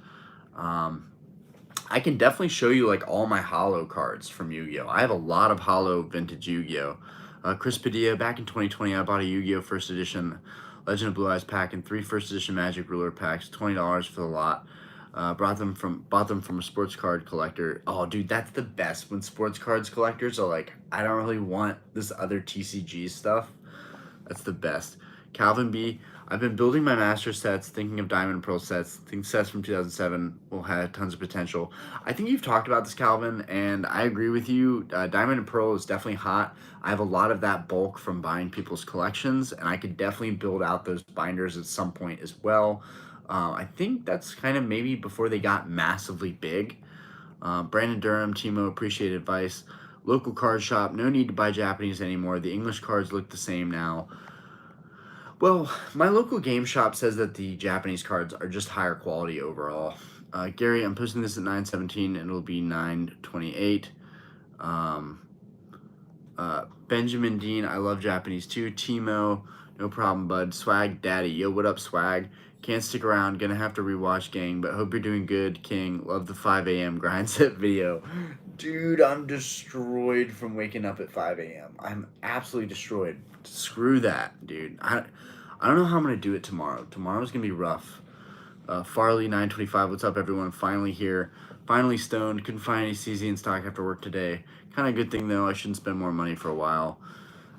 Speaker 1: I can definitely show you like all my holo cards from Yu-Gi-Oh. I have a lot of holo vintage Yu-Gi-Oh. Chris Padilla, back in 2020, I bought a Yu-Gi-Oh first edition Legend of Blue Eyes pack and 3 first edition Magic Ruler packs, $20 for the lot. Bought them from a sports card collector. Oh, dude, that's the best when sports cards collectors are like, I don't really want this other TCG stuff. That's the best. Calvin B. I've been building my master sets, thinking of Diamond and Pearl sets. I think sets from 2007 will have tons of potential. I think you've talked about this, Calvin, and I agree with you. Diamond and Pearl is definitely hot. I have a lot of that bulk from buying people's collections, and I could definitely build out those binders at some point as well. I think that's kind of maybe before they got massively big. Brandon Durham, Timo, appreciate advice. Local card shop, no need to buy Japanese anymore. The English cards look the same now. Well, my local game shop says that the Japanese cards are just higher quality overall. Gary, I'm posting this at 9:17 and it'll be 9:28. Benjamin Dean, I love Japanese too. Timo, no problem, bud. Swag Daddy, yo, what up, Swag? Can't stick around, gonna have to rewatch, gang, but hope you're doing good, King. Love the 5 a.m. grind set video. Dude, I'm destroyed from waking up at 5 a.m. I'm absolutely destroyed. Screw that, dude. I don't know how I'm gonna do it tomorrow. Tomorrow's gonna be rough. Farley 925, what's up, everyone? Finally here. Finally stoned. Couldn't find any CZ in stock after work today. Kind of good thing though. I shouldn't spend more money for a while.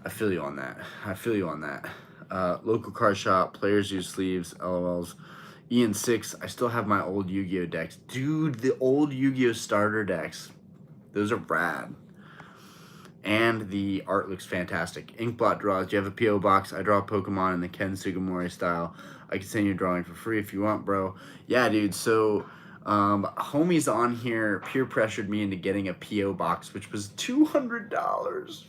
Speaker 1: I feel you on that. Local card shop. Players use sleeves. LOLs. Ian 6. I still have my old Yu-Gi-Oh decks. Dude, the old Yu-Gi-Oh starter decks. Those are rad. And the art looks fantastic. Inkblot draws. Do you have a P.O. box? I draw Pokemon in the Ken Sugimori style. I can send you a drawing for free if you want, bro. Yeah, dude. So, homies on here peer pressured me into getting a P.O. box, which was $200.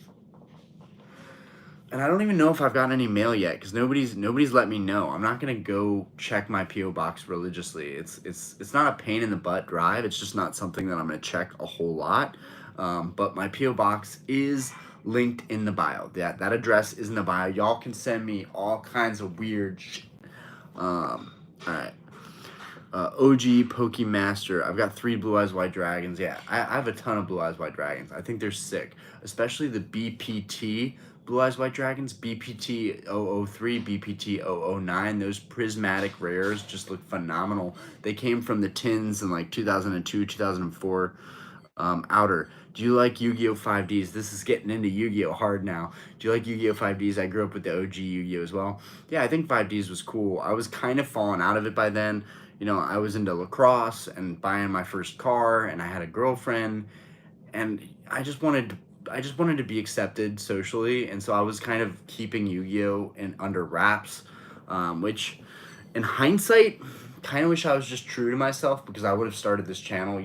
Speaker 1: And I don't even know if I've gotten any mail yet because nobody's let me know. I'm not gonna go check my P.O. box religiously. It's not a pain in the butt drive. It's just not something that I'm gonna check a whole lot. But my P.O. box is linked in the bio. That address is in the bio. Y'all can send me all kinds of weird shit. All right. OG Pokemaster. I've got 3 Blue Eyes White Dragons. Yeah, I have a ton of Blue Eyes White Dragons. I think they're sick, especially the BPT Blue Eyes White Dragons, BPT 003, BPT 009. Those prismatic rares just look phenomenal. They came from the tins in like 2002, 2004. Outer. Do you like Yu-Gi-Oh 5Ds? This is getting into Yu-Gi-Oh hard now. Do you like Yu-Gi-Oh 5Ds? I grew up with the OG Yu-Gi-Oh as well. Yeah, I think 5Ds was cool. I was kind of falling out of it by then. I was into lacrosse and buying my first car, and I had a girlfriend, and I just wanted to be accepted socially, and so I was kind of keeping Yu-Gi-Oh under wraps, which in hindsight, kind of wish I was just true to myself because I would have started this channel.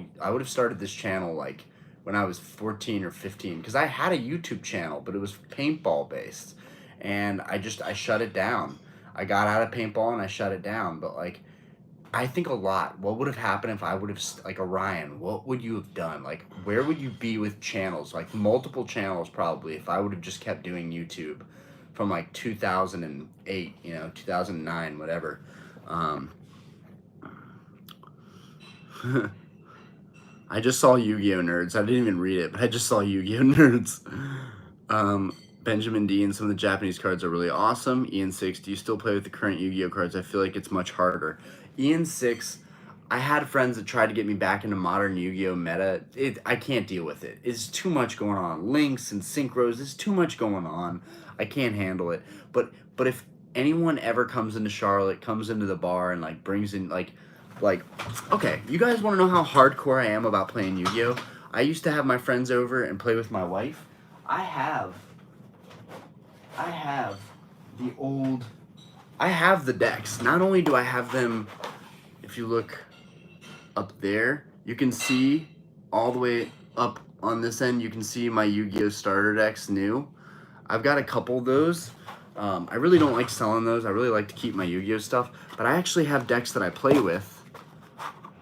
Speaker 1: Like when I was 14 or 15 because I had a YouTube channel, but it was paintball based, and I shut it down. I got out of paintball and I shut it down. But like, I think a lot. What would have happened if I would have like Orion? What would you have done? Like, where would you be with channels? Like multiple channels probably. If I would have just kept doing YouTube from like 2008, 2009, whatever. I just saw Yu-Gi-Oh nerds. I didn't even read it, but I just saw Yu-Gi-Oh nerds. Benjamin D and some of the Japanese cards are really awesome. Ian 6, do you still play with the current Yu-Gi-Oh cards? I feel like it's much harder. Ian 6, I had friends that tried to get me back into modern Yu-Gi-Oh meta. I can't deal with it. It's too much going on. Links and synchros, there's too much going on. I can't handle it. But if anyone ever comes into Charlotte, comes into the bar and like brings in like, okay, you guys want to know how hardcore I am about playing Yu-Gi-Oh? I used to have my friends over and play with my wife. I have the old I have the decks. Not only do I have them, if you look up there, you can see all the way up on this end, you can see my Yu-Gi-Oh! Starter decks new. I've got a couple of those. I really don't like selling those. I really like to keep my Yu-Gi-Oh! Stuff, but I actually have decks that I play with.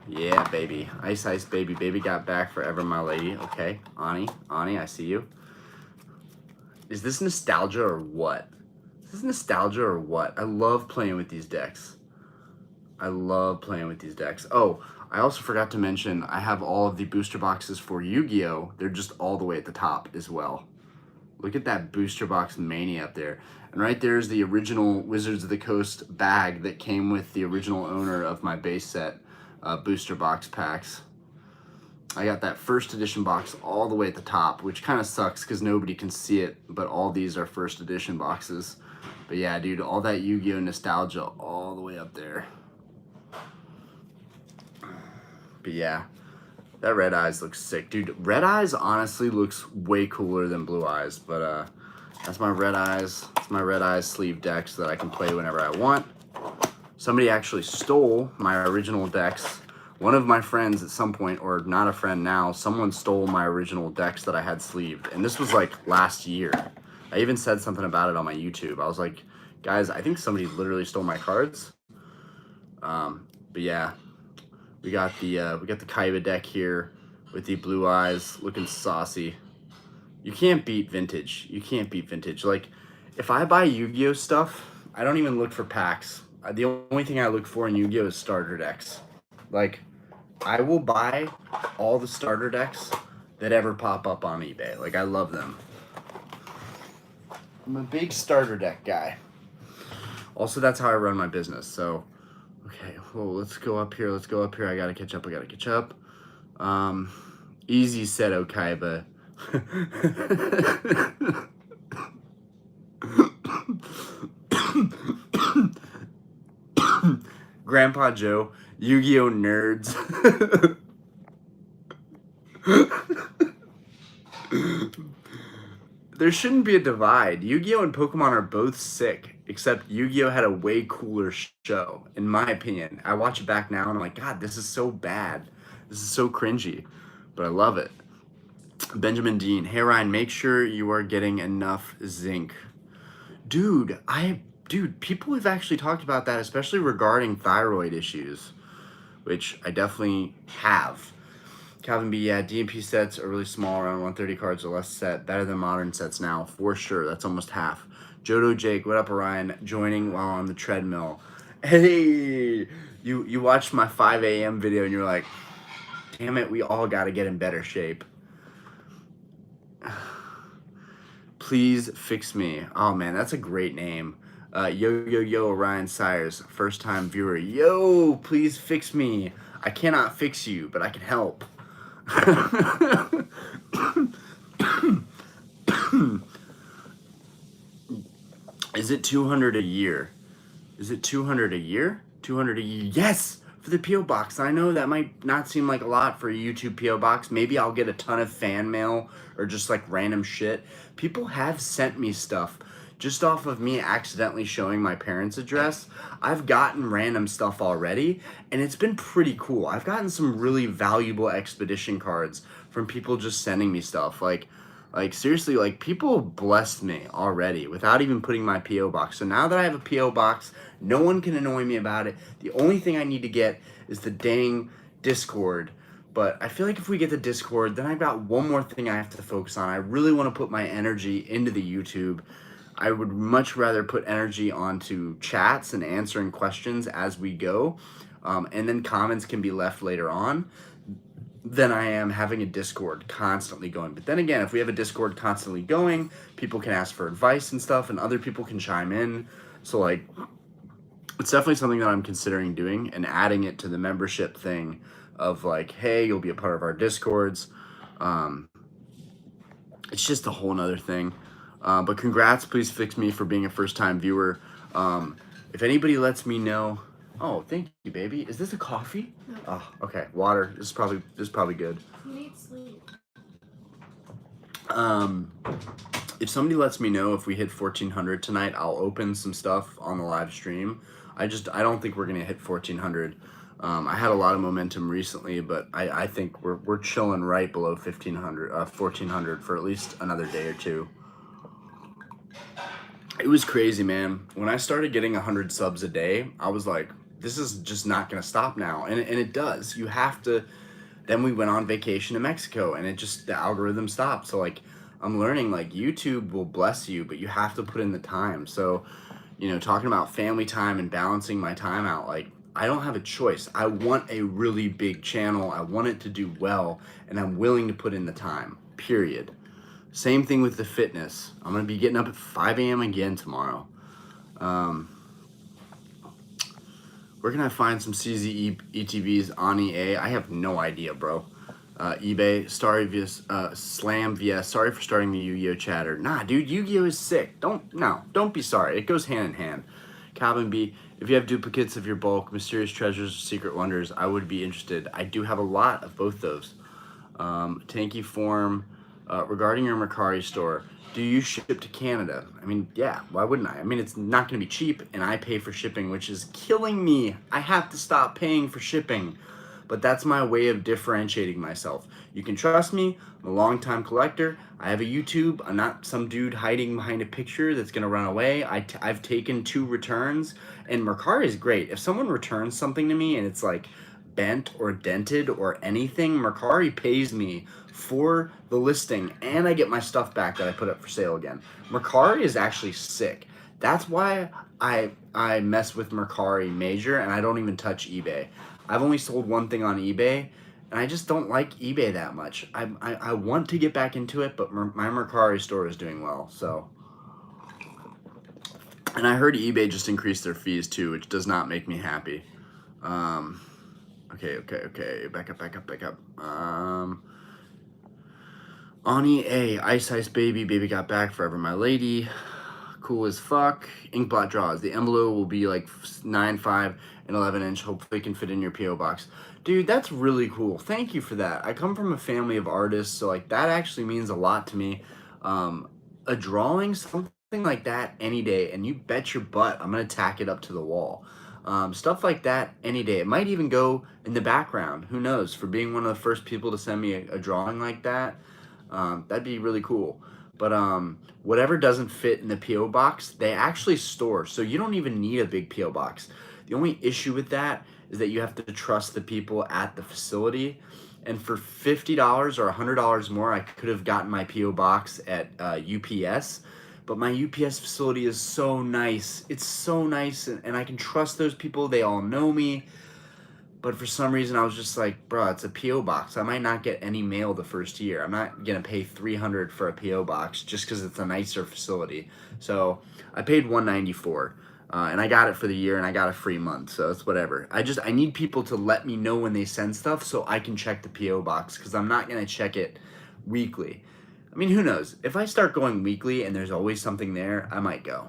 Speaker 1: Yeah, baby. Ice, ice, baby. Baby got back forever, my lady. Okay, Ani, I see you. Is this nostalgia or what? Is this nostalgia or what? I love playing with these decks. I love playing with these decks. Oh, I also forgot to mention, I have all of the booster boxes for Yu-Gi-Oh! They're just all the way at the top as well. Look at that booster box mania up there. And right there is the original Wizards of the Coast bag that came with the original owner of my base set booster box packs. I got that first edition box all the way at the top, which kind of sucks because nobody can see it, but all these are first edition boxes. But yeah, dude, all that Yu-Gi-Oh! Nostalgia all the way up there. But yeah, that Red Eyes looks sick. Dude, Red Eyes honestly looks way cooler than Blue Eyes, but that's my Red Eyes. It's my Red Eyes sleeve deck so that I can play whenever I want. Somebody actually stole my original decks. One of my friends at some point, or not a friend now, someone stole my original decks that I had sleeved. And this was like last year. I even said something about it on my YouTube. I was like, guys, I think somebody literally stole my cards. But yeah, we got the Kaiba deck here with the Blue Eyes looking saucy. You can't beat vintage. You can't beat vintage. Like, if I buy Yu-Gi-Oh! Stuff, I don't even look for packs. The only thing I look for in Yu-Gi-Oh! Is starter decks. Like, I will buy all the starter decks that ever pop up on eBay. Like, I love them. I'm a big starter deck guy. Also, that's how I run my business. So, okay, well, let's go up here. I gotta catch up. Easy said, Okaiba. Grandpa Joe, Yu-Gi-Oh! Nerds. There shouldn't be a divide. Yu-Gi-Oh! And Pokemon are both sick, except Yu-Gi-Oh! Had a way cooler show, in my opinion. I watch it back now and I'm like, God, this is so bad. This is so cringy, but I love it. Benjamin Dean, hey Ryan, make sure you are getting enough zinc. Dude, people have actually talked about that, especially regarding thyroid issues, which I definitely have. Calvin B, yeah, DMP sets are really small, around 130 cards or less set. Better than modern sets now, for sure. That's almost half. Jodo Jake, what up, Orion? Joining while on the treadmill. Hey, you watched my 5 a.m. video and you're like, damn it, we all got to get in better shape. Please fix me. Oh man, that's a great name. Yo, Orion Sires, first time viewer. Yo, please fix me. I cannot fix you, but I can help. Is it 200 a year? Is it 200 a year? 200 a year? Yes! For the P.O. Box. I know that might not seem like a lot for a YouTube P.O. Box. Maybe I'll get a ton of fan mail or just like random shit. People have sent me stuff just off of me accidentally showing my parents' address. I've gotten random stuff already, and it's been pretty cool. I've gotten some really valuable expedition cards from people just sending me stuff. Like seriously, like people blessed me already without even putting my P.O. Box. So now that I have a P.O. Box, no one can annoy me about it. The only thing I need to get is the dang Discord. But I feel like if we get the Discord, then I've got one more thing I have to focus on. I really want to put my energy into the YouTube. I would much rather put energy onto chats and answering questions as we go. And then comments can be left later on, than I am having a Discord constantly going. But then again, if we have a Discord constantly going, people can ask for advice and stuff, and other people can chime in. So like, it's definitely something that I'm considering doing and adding it to the membership thing of like, hey, you'll be a part of our Discords. It's just a whole nother thing. But congrats, please fix me for being a first-time viewer. If anybody lets me know, oh, thank you, baby. Is this a coffee? No. Oh, okay. Water. This is probably good.
Speaker 2: You need sleep.
Speaker 1: If somebody lets me know if we hit 1400 tonight, I'll open some stuff on the live stream. I don't think we're gonna hit 1400. I had a lot of momentum recently, but I think we're chilling right below 1400 for at least another day or two. It was crazy, man. When I started getting 100 subs a day, I was like, this is just not gonna stop now, and it does. You have to. Then we went on vacation to Mexico, and the algorithm stopped. So like, I'm learning like YouTube will bless you, but you have to put in the time. So, talking about family time and balancing my time out, like I don't have a choice. I want a really big channel. I want it to do well, and I'm willing to put in the time. Period. Same thing with the fitness. I'm gonna be getting up at 5 a.m. again tomorrow. Where can I find some CZ ETBs on EA? I have no idea, bro. eBay, Slam vs. Sorry for starting the Yu-Gi-Oh chatter. Nah, dude, Yu-Gi-Oh is sick. Don't be sorry. It goes hand in hand. Calvin B, if you have duplicates of your bulk, mysterious treasures, or secret wonders, I would be interested. I do have a lot of both those. Tanky Form, regarding your Mercari store, do you ship to Canada? I mean, yeah, why wouldn't I? I mean, it's not going to be cheap, and I pay for shipping, which is killing me. I have to stop paying for shipping. But that's my way of differentiating myself. You can trust me. I'm a long-time collector. I have a YouTube. I'm not some dude hiding behind a picture that's going to run away. I've taken 2 returns, and Mercari is great. If someone returns something to me and it's like bent or dented or anything, Mercari pays me for the listing, and I get my stuff back that I put up for sale again. Mercari is actually sick. That's why I mess with Mercari major, and I don't even touch eBay. I've only sold one thing on eBay, and I just don't like eBay that much. I want to get back into it, but my Mercari store is doing well, so. And I heard eBay just increased their fees too, which does not make me happy. Okay. Back up. Ani A, Ice Baby got back forever, my lady. Cool as fuck. Inkblot draws. The envelope will be like 9, 5, and 11 inch. Hopefully it can fit in your P.O. box. Dude, that's really cool. Thank you for that. I come from a family of artists, so like that actually means a lot to me. A drawing, something like that any day, and you bet your butt I'm gonna tack it up to the wall. Stuff like that any day. It might even go in the background. Who knows? For being one of the first people to send me a drawing like that, that'd be really cool. But whatever doesn't fit in the P.O. box, they actually store. So you don't even need a big P.O. box. The only issue with that is that you have to trust the people at the facility. And for $50 or $100 more, I could have gotten my P.O. box at UPS. But my UPS facility is so nice. It's so nice, and I can trust those people. They all know me. But for some reason, I was just like, bro, it's a P.O. box. I might not get any mail the first year. I'm not going to pay $300 for a P.O. box just because it's a nicer facility. So I paid $194, and I got it for the year, and I got a free month. So it's whatever. I need people to let me know when they send stuff so I can check the P.O. box because I'm not going to check it weekly. I mean, who knows? If I start going weekly and there's always something there, I might go.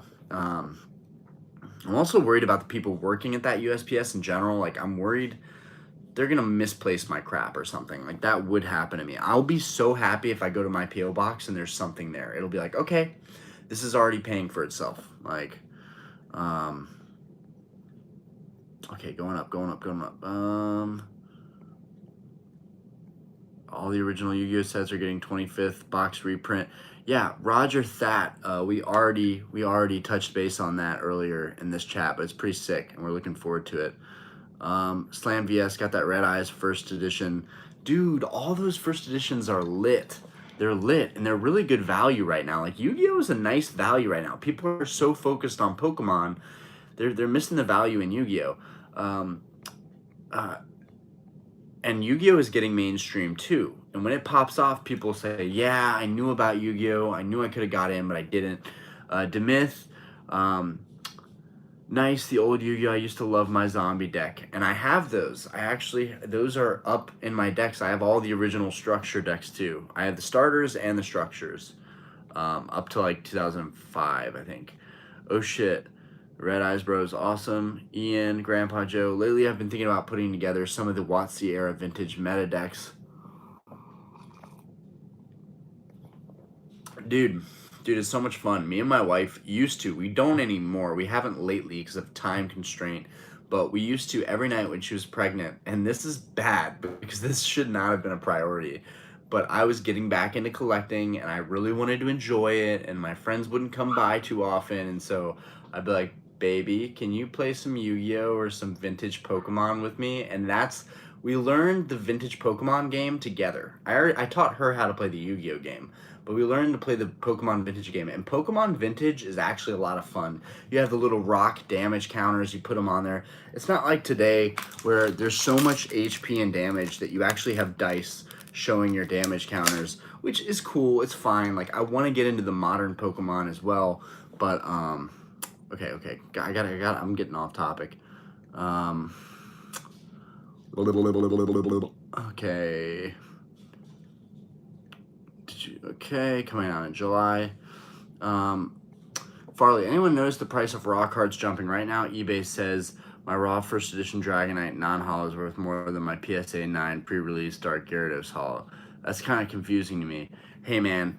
Speaker 1: I'm also worried about the people working at that USPS in general. Like, I'm worried they're going to misplace my crap or something. Like, that would happen to me. I'll be so happy if I go to my P.O. box and there's something there. It'll be like, okay, this is already paying for itself. Like, okay, going up. All the original Yu-Gi-Oh sets are getting 25th box reprint. Yeah, Roger That. We already touched base on that earlier in this chat, but it's pretty sick, and we're looking forward to it. Slam VS got that Red Eyes first edition. Dude, all those first editions are lit. They're lit, and they're really good value right now. Like, Yu-Gi-Oh is a nice value right now. People are so focused on Pokemon, they're missing the value in Yu-Gi-Oh. And Yu-Gi-Oh is getting mainstream too. And when it pops off, people say, yeah, I knew about Yu-Gi-Oh. I knew I could have got in, but I didn't. Demyth, nice, the old Yu-Gi-Oh. I used to love my zombie deck. And I have those. Those are up in my decks. I have all the original structure decks too. I have the starters and the structures. Up to like 2005, I think. Oh shit. Red Eyes Bros, awesome. Ian, Grandpa Joe. Lately, I've been thinking about putting together some of the WotC era vintage meta decks. Dude, Dude, it's so much fun. Me and my wife used to. We don't anymore. We haven't lately because of time constraint. But we used to every night when she was pregnant. And this is bad because this should not have been a priority. But I was getting back into collecting and I really wanted to enjoy it. And my friends wouldn't come by too often. And so I'd be like, baby, can you play some Yu-Gi-Oh or some vintage Pokemon with me? And we learned the vintage Pokemon game together. I taught her how to play the Yu-Gi-Oh game, but we learned to play the Pokemon Vintage game. And Pokemon Vintage is actually a lot of fun. You have the little rock damage counters, you put them on there. It's not like today where there's so much HP and damage that you actually have dice showing your damage counters, which is cool. It's fine. Like, I want to get into the modern Pokemon as well, but okay. I'm getting off topic. Okay. Okay, coming out in July. Farley, anyone notice the price of raw cards jumping right now? eBay says my raw first edition Dragonite non-holo is worth more than my PSA 9 pre-release Dark Gyarados holo. That's kind of confusing to me. Hey man,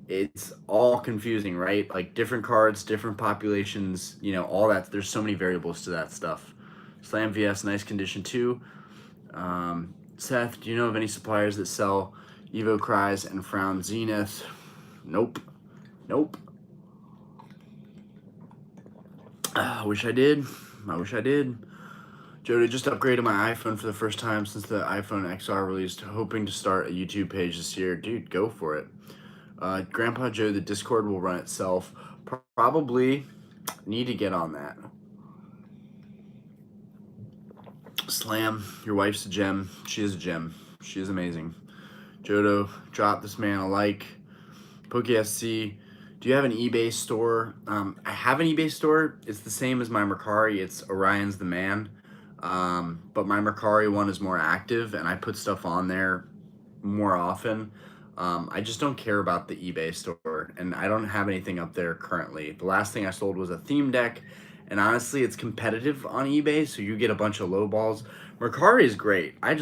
Speaker 1: it's all confusing, right? Like different cards, different populations, all that. There's so many variables to that stuff. Slam VS, nice condition too. Seth, do you know of any suppliers that sell Evo Cries and Frown Zenith? Nope. I wish I did. Jody, just upgraded my iPhone for the first time since the iPhone XR released, hoping to start a YouTube page this year. Dude, go for it. Grandpa Joe, the Discord will run itself. Probably need to get on that. Slam, your wife's a gem. She is a gem. She is amazing. Jodo, drop this man a like. PokeSC, do you have an eBay store? I have an eBay store. It's the same as my Mercari. It's Orion's the Man. But my Mercari one is more active, and I put stuff on there more often. I just don't care about the eBay store, and I don't have anything up there currently. The last thing I sold was a theme deck, and honestly, it's competitive on eBay, so you get a bunch of low balls. Mercari is great. I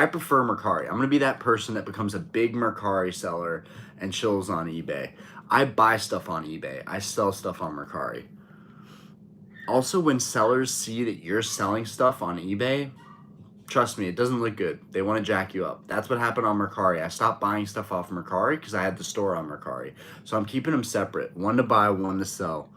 Speaker 1: prefer Mercari. I'm gonna be that person that becomes a big Mercari seller and chills on eBay. I buy stuff on eBay. I sell stuff on Mercari. Also, when sellers see that you're selling stuff on eBay, trust me, it doesn't look good. They want to jack you up. That's what happened on Mercari. I stopped buying stuff off Mercari because I had the store on Mercari. So I'm keeping them separate. One to buy, one to sell.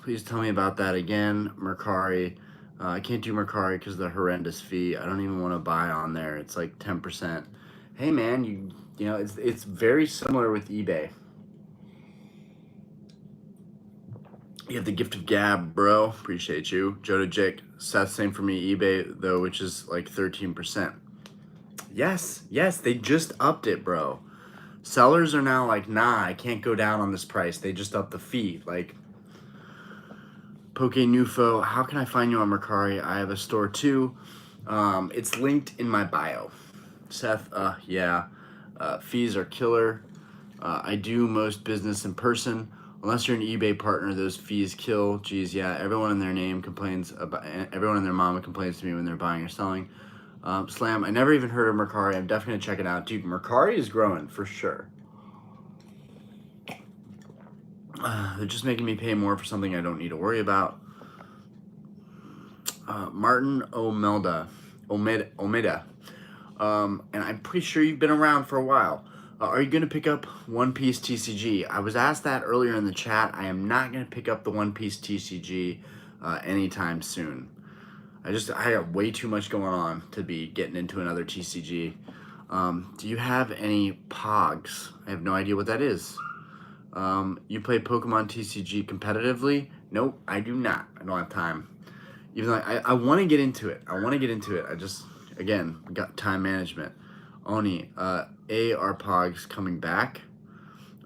Speaker 1: Please tell me about that again. Mercari. I can't do Mercari because of the horrendous fee. I don't even want to buy on there. It's like 10%. Hey man, you know it's very similar with eBay. You have the gift of gab, bro. Appreciate you. Joe to Jake. Seth, same for me. eBay, though, which is like 13%. Yes, they just upped it, bro. Sellers are now like, nah, I can't go down on this price. They just upped the fee. Like, Poke Nufo, how can I find you on Mercari? I have a store too. It's linked in my bio. Seth, yeah. Fees are killer. I do most business in person. Unless you're an eBay partner, those fees kill. Geez, yeah. Everyone and their mama complains to me when they're buying or selling. Slam, I never even heard of Mercari. I'm definitely gonna check it out. Dude, Mercari is growing for sure. They're just making me pay more for something I don't need to worry about. Martin Omeda. And I'm pretty sure you've been around for a while. Are you going to pick up One Piece TCG? I was asked that earlier in the chat. I am not going to pick up the One Piece TCG anytime soon. I got way too much going on to be getting into another TCG. Do you have any Pogs? I have no idea what that is. You play Pokemon TCG competitively? Nope, I do not. I don't have time. Even though I want to get into it. I just, again, we got time management. Oni, are Pogs coming back?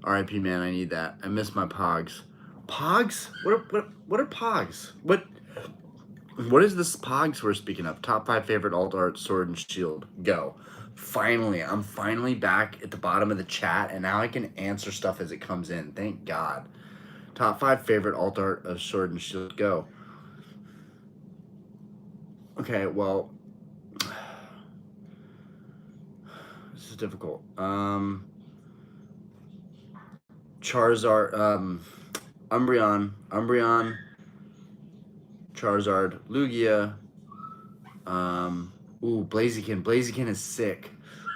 Speaker 1: RIP, man, I need that. I miss my Pogs. Pogs? What are Pogs? What is this Pogs we're speaking of? Top 5 favorite alt art, Sword and Shield. Go. Finally, I'm finally back at the bottom of the chat, and now I can answer stuff as it comes in. Thank God. Top 5 favorite alt art of Sword and Shield. Go. Okay, well, This is difficult. Charizard, Umbreon, Charizard, Lugia. Blaziken. Blaziken is sick.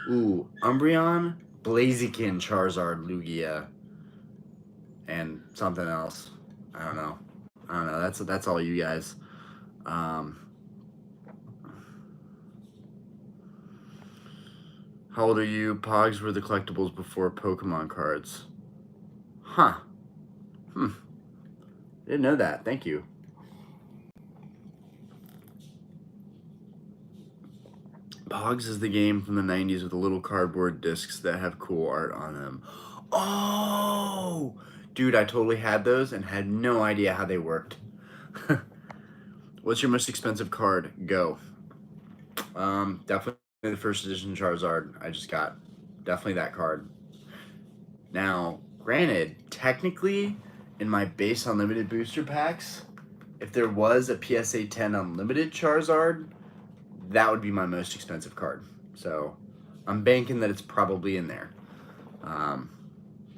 Speaker 1: Ooh, Umbreon, Blaziken, Charizard, Lugia, and something else. I don't know. That's all you guys. Um, how old are you? Pogs were the collectibles before Pokemon cards. Huh. Didn't know that. Thank you. Pogs is the game from the 90s with the little cardboard discs that have cool art on them. Oh! Dude, I totally had those and had no idea how they worked. What's your most expensive card? Go. Definitely the first edition Charizard I just got. Definitely that card. Now, granted, technically, in my base unlimited booster packs, if there was a PSA 10 unlimited Charizard, that would be my most expensive card. So I'm banking that it's probably in there.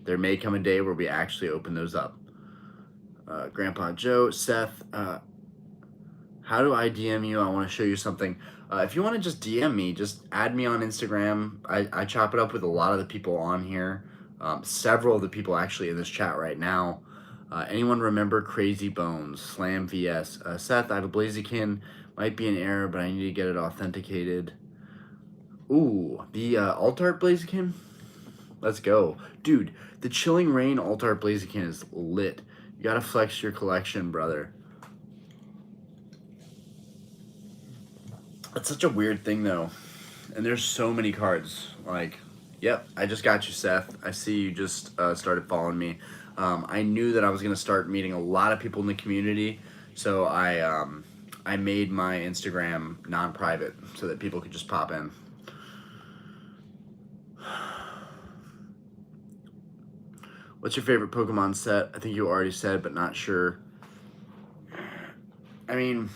Speaker 1: There may come a day where we actually open those up. Grandpa Joe, Seth, how do I DM you? I want to show you something. If you want to just DM me, just add me on Instagram. I chop it up with a lot of the people on here. Several of the people actually in this chat right now. Anyone remember Crazy Bones, Slam VS? Seth, I have a Blaziken. Might be an error, but I need to get it authenticated. Ooh, the Alt-Art Blaziken? Let's go. Dude, the Chilling Rain Alt-Art Blaziken is lit. You gotta flex your collection, brother. It's such a weird thing, though. And there's so many cards. Like, yep, I just got you, Seth. I see you just started following me. I knew that I was going to start meeting a lot of people in the community, so I made my Instagram non-private so that people could just pop in. What's your favorite Pokemon set? I think you already said, but not sure. I mean,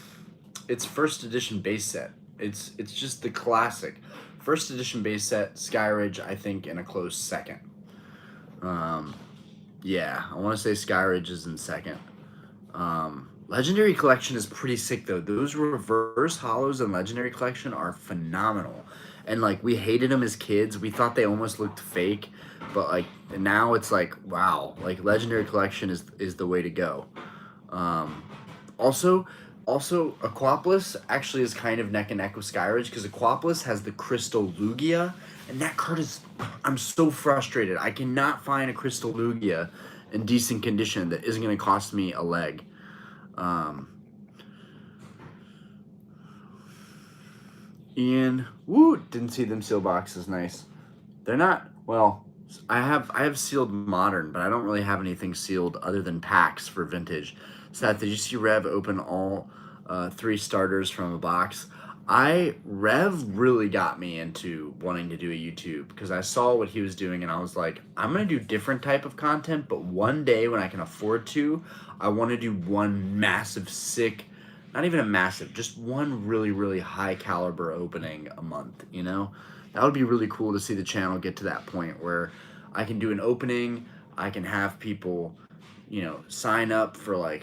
Speaker 1: it's first edition base set. It's just the classic. First edition base set, Skyridge, I think, in a close second. Yeah, I want to say Skyridge is in second. Legendary Collection is pretty sick, though. Those reverse hollows in Legendary Collection are phenomenal. And, like, we hated them as kids. We thought they almost looked fake. But, like, now it's like, wow. Like, Legendary Collection is the way to go. Also, Aquapolis actually is kind of neck and neck with Skyridge because Aquapolis has the Crystal Lugia, and that card is... I'm so frustrated. I cannot find a Crystal Lugia in decent condition that isn't going to cost me a leg. Ian, woo, didn't see them seal boxes. Nice. They're not, well, I have sealed Modern, but I don't really have anything sealed other than packs for Vintage. Seth, did you see Rev open all 3 starters from a box? Rev really got me into wanting to do a YouTube because I saw what he was doing and I was like, I'm going to do different type of content, but one day when I can afford to, I want to do one massive sick, not even a massive, just one really, really high caliber opening a month, you know? That would be really cool to see the channel get to that point where I can do an opening, I can have people, you know, sign up for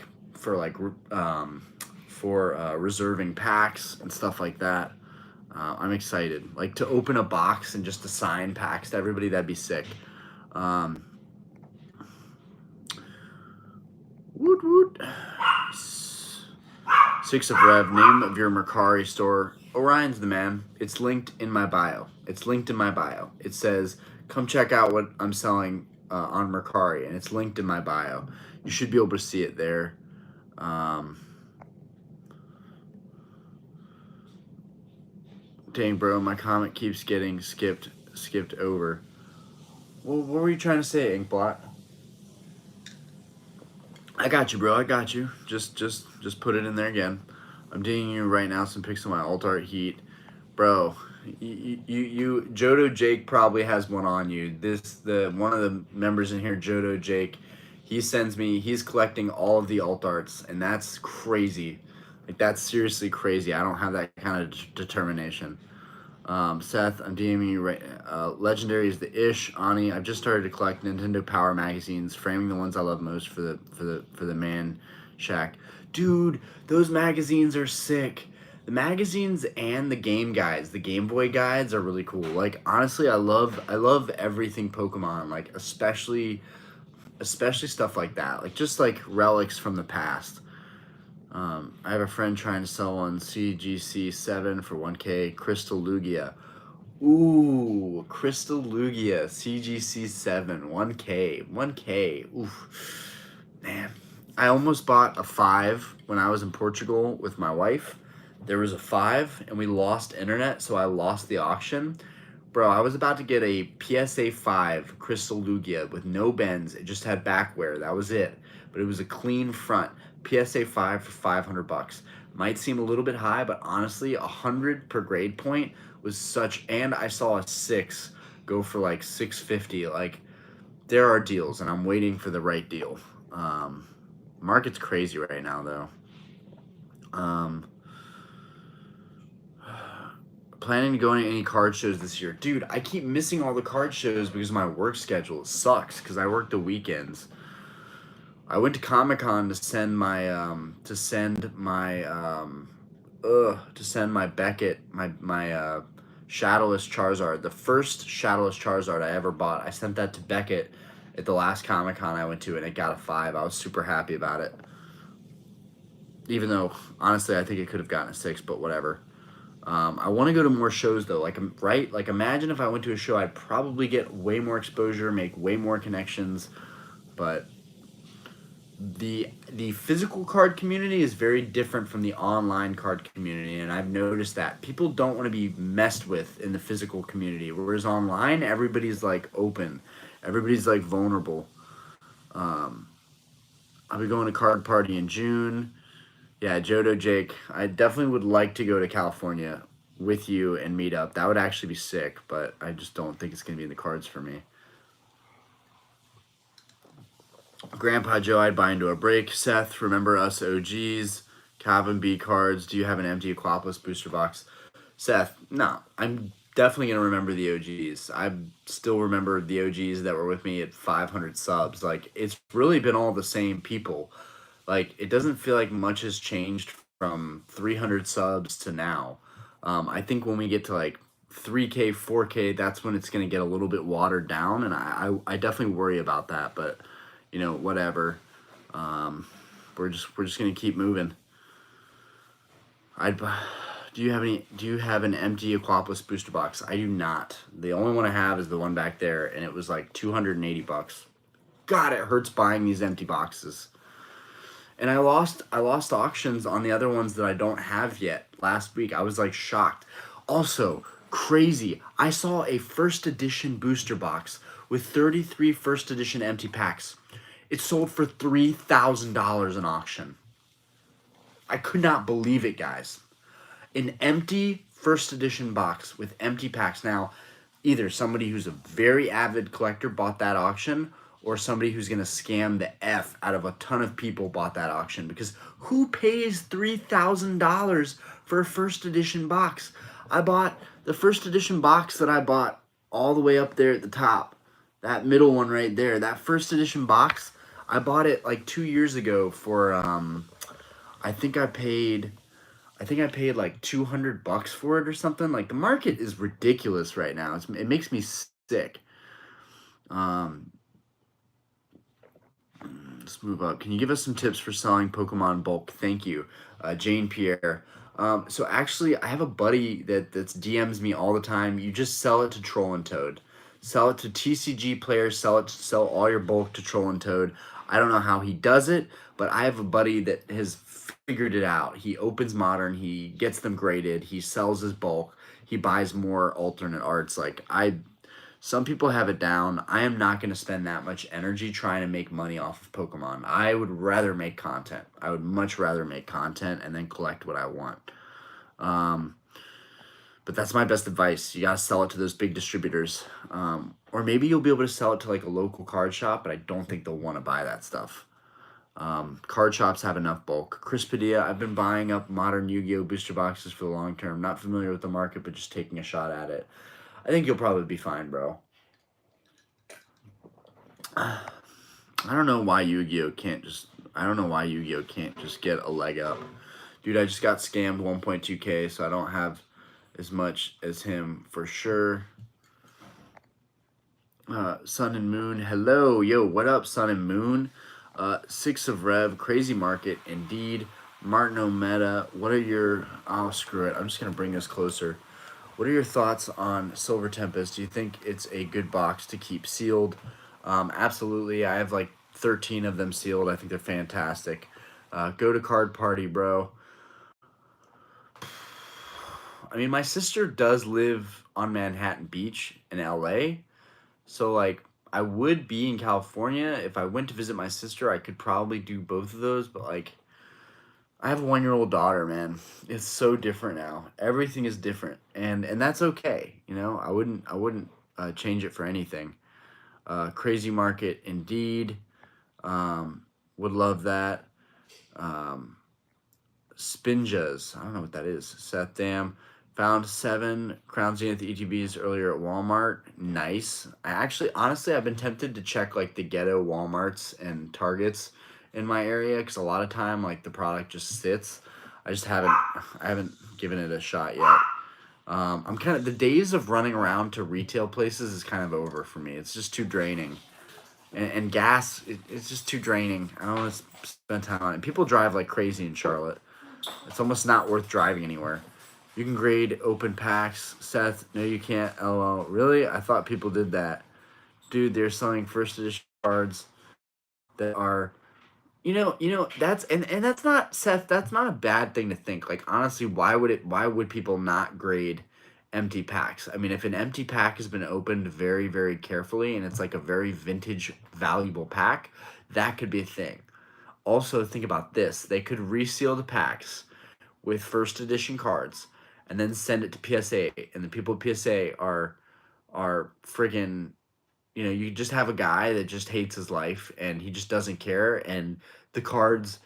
Speaker 1: reserving packs and stuff like that. I'm excited. Like, to open a box and just assign packs to everybody, that'd be sick. Woot woot. 6 of Rev, name of your Mercari store. Orion's the man. It's linked in my bio. It says, come check out what I'm selling on Mercari, and it's linked in my bio. You should be able to see it there. Dang, bro, my comment keeps getting skipped over. Well, what were you trying to say, Inkblot? I got you, bro. I got you. Just put it in there again. I'm digging you right now some pics of my Alt-Art Heat. Bro, you Jodo Jake probably has one on you. One of the members in here, Jodo Jake, he's collecting all of the Alt-Arts, and that's crazy. Like, that's seriously crazy. I don't have that kind of determination. Seth, I'm DMing you right. Legendary is the ish. Ani, I've just started to collect Nintendo Power magazines, framing the ones I love most for the man shack. Dude, those magazines are sick. The magazines and the game guides, the Game Boy guides are really cool. Like honestly, I love everything Pokemon. Like especially stuff like that. Like just like relics from the past. I have a friend trying to sell on CGC7 for 1K. Crystal Lugia. Ooh, Crystal Lugia, CGC7, 1K, 1K. Oof, man. I almost bought a 5 when I was in Portugal with my wife. There was a 5 and we lost internet, so I lost the auction. Bro, I was about to get a PSA 5 Crystal Lugia with no bends. It just had back wear. That was it. But it was a clean front. PSA 5 for 500 bucks. Might seem a little bit high, but honestly, 100 per grade point was such, and I saw a 6 go for like 650. Like there are deals and I'm waiting for the right deal. Market's crazy right now though. Planning to go to any card shows this year? Dude, I keep missing all the card shows because of my work schedule. It sucks because I work the weekends. I went to Comic-Con to send my Beckett, my Shadowless Charizard, the first Shadowless Charizard I ever bought. I sent that to Beckett at the last Comic-Con I went to, and it got a 5. I was super happy about it. Even though, honestly, I think it could have gotten a 6, but whatever. I want to go to more shows though. Like, right? Like, imagine if I went to a show, I'd probably get way more exposure, make way more connections. But the physical card community is very different from the online card community, and I've noticed that people don't want to be messed with in the physical community, whereas online everybody's like open, everybody's like vulnerable. I'll be going to card party in June. Yeah, Jodo Jake, I definitely would like to go to California with you and meet up. That would actually be sick, but I just don't think it's going to be in the cards for me. Grandpa Joe, I'd buy into a break. Seth, remember us OGs. Calvin B cards. Do you have an empty Aquapolis booster box? Seth, no. I'm definitely going to remember the OGs. I still remember the OGs that were with me at 500 subs. Like, it's really been all the same people. Like, it doesn't feel like much has changed from 300 subs to now. I think when we get to like 3K, 4K, that's when it's going to get a little bit watered down, and I definitely worry about that. But whatever. We're just gonna keep moving. I'd. Do you have an empty Aquapolis booster box? I do not. The only one I have is the one back there, and it was like 280 bucks. God, it hurts buying these empty boxes. And I lost auctions on the other ones that I don't have yet. Last week I was like shocked. Also, crazy. I saw a first edition booster box with 33 first edition empty packs. It sold for $3,000 in auction. I could not believe it, guys. An empty first edition box with empty packs. Now, either somebody who's a very avid collector bought that auction, or somebody who's going to scam the F out of a ton of people bought that auction. Because who pays $3,000 for a first edition box? I bought the first edition box that I bought all the way up there at the top. That middle one right there. That first edition box, I bought it like 2 years ago for I think I paid like 200 bucks for it or something. Like the market is ridiculous right now. It makes me sick. Let's move up. Can you give us some tips for selling Pokemon bulk? Thank you, Jane Pierre. So actually, I have a buddy that's DMs me all the time. You just sell it to Troll and Toad. Sell it to TCG players. Sell all your bulk to Troll and Toad. I don't know how he does it, but I have a buddy that has figured it out. He opens Modern. He gets them graded. He sells his bulk. He buys more alternate arts. Some people have it down. I am not going to spend that much energy trying to make money off of Pokemon. I would rather make content. I would much rather make content and then collect what I want. But that's my best advice. You got to sell it to those big distributors. Or maybe you'll be able to sell it to like a local card shop, but I don't think they'll want to buy that stuff. Card shops have enough bulk. Chris Padilla, I've been buying up modern Yu-Gi-Oh booster boxes for the long term. Not familiar with the market, but just taking a shot at it. I think you'll probably be fine, bro. I don't know why Yu-Gi-Oh can't just. I don't know why Yu-Gi-Oh can't just get a leg up. Dude, I just got scammed 1.2K, so I don't have as much as him for sure. Sun and Moon, hello. Yo, what up, Sun and Moon? 6 of Rev, Crazy Market, Indeed, Martin O'Meta. What are your... Oh, screw it. I'm just going to bring this closer. What are your thoughts on Silver Tempest? Do you think it's a good box to keep sealed? Absolutely. I have like 13 of them sealed. I think they're fantastic. Go to Card Party, bro. I mean, my sister does live on Manhattan Beach in LA. So, like, I would be in California. If I went to visit my sister, I could probably do both of those. But, like, I have a 1-year-old daughter, man. It's so different now. Everything is different. And that's okay. You know, I wouldn't change it for anything. Crazy Market, Indeed. Would love that. Spinjas. I don't know what that is. Seth Dam. Found 7 Crown Zenith ETBs earlier at Walmart. Nice. Honestly, I've been tempted to check like the ghetto Walmarts and Targets in my area because a lot of time like the product just sits. I haven't given it a shot yet. I'm kind of the days of running around to retail places is kind of over for me. It's just too draining, and gas it's just too draining. I don't want to spend time on it. People drive like crazy in Charlotte. It's almost not worth driving anywhere. You can grade open packs. Seth, no you can't. LOL. Really? I thought people did that. Dude, they're selling first edition cards that are that's and that's not Seth, that's not a bad thing to think. Like honestly, why would people not grade empty packs? I mean, if an empty pack has been opened very, very carefully and it's like a very vintage valuable pack, that could be a thing. Also, think about this. They could reseal the packs with first edition cards and then send it to PSA, and the people at PSA are friggin', you just have a guy that just hates his life and he just doesn't care, and the cards,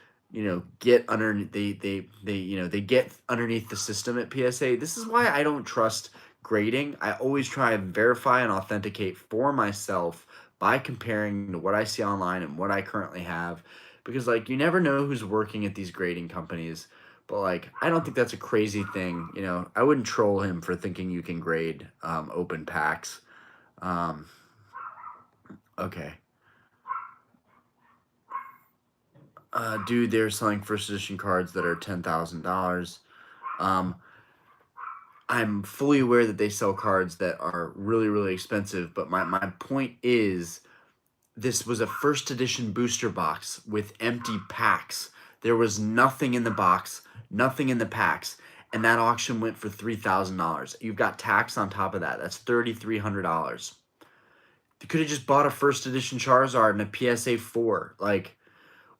Speaker 1: get underneath they get underneath the system at PSA. This is why I don't trust grading. I always try and verify and authenticate for myself by comparing to what I see online and what I currently have, because like you never know who's working at these grading companies. But like, I don't think that's a crazy thing. I wouldn't troll him for thinking you can grade open packs. Okay. Dude, they're selling first edition cards that are $10,000. I'm fully aware that they sell cards that are really, really expensive, but my point is this was a first edition booster box with empty packs. There was nothing in the box, nothing in the packs, and that auction went for $3,000. You've got tax on top of that. That's $3,300. You could have just bought a first edition Charizard and a PSA 4. Like,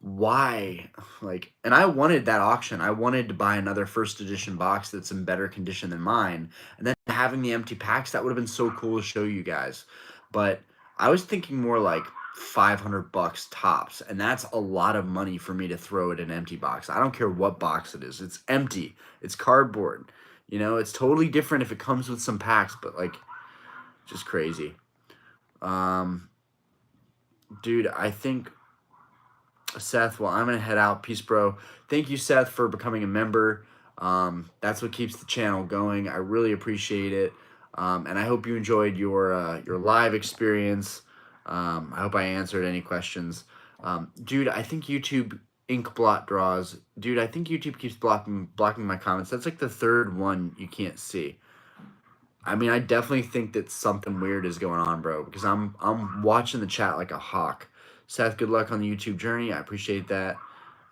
Speaker 1: why? Like, and I wanted that auction. I wanted to buy another first edition box that's in better condition than mine. And then having the empty packs, that would have been so cool to show you guys. But I was thinking more like $500 tops, and that's a lot of money for me to throw at an empty box. I don't care what box it is. It's empty. It's cardboard. It's totally different if it comes with some packs, but like just crazy. Dude, I think Seth, well, I'm gonna head out. Peace, bro. Thank you, Seth, for becoming a member. That's what keeps the channel going. I really appreciate it, and I hope you enjoyed your live experience. I hope I answered any questions. Dude, I think YouTube ink blot draws. Dude, I think YouTube keeps blocking my comments. That's like the third one you can't see. I mean, I definitely think that something weird is going on, bro, because I'm watching the chat like a hawk. Seth, good luck on the YouTube journey. I appreciate that.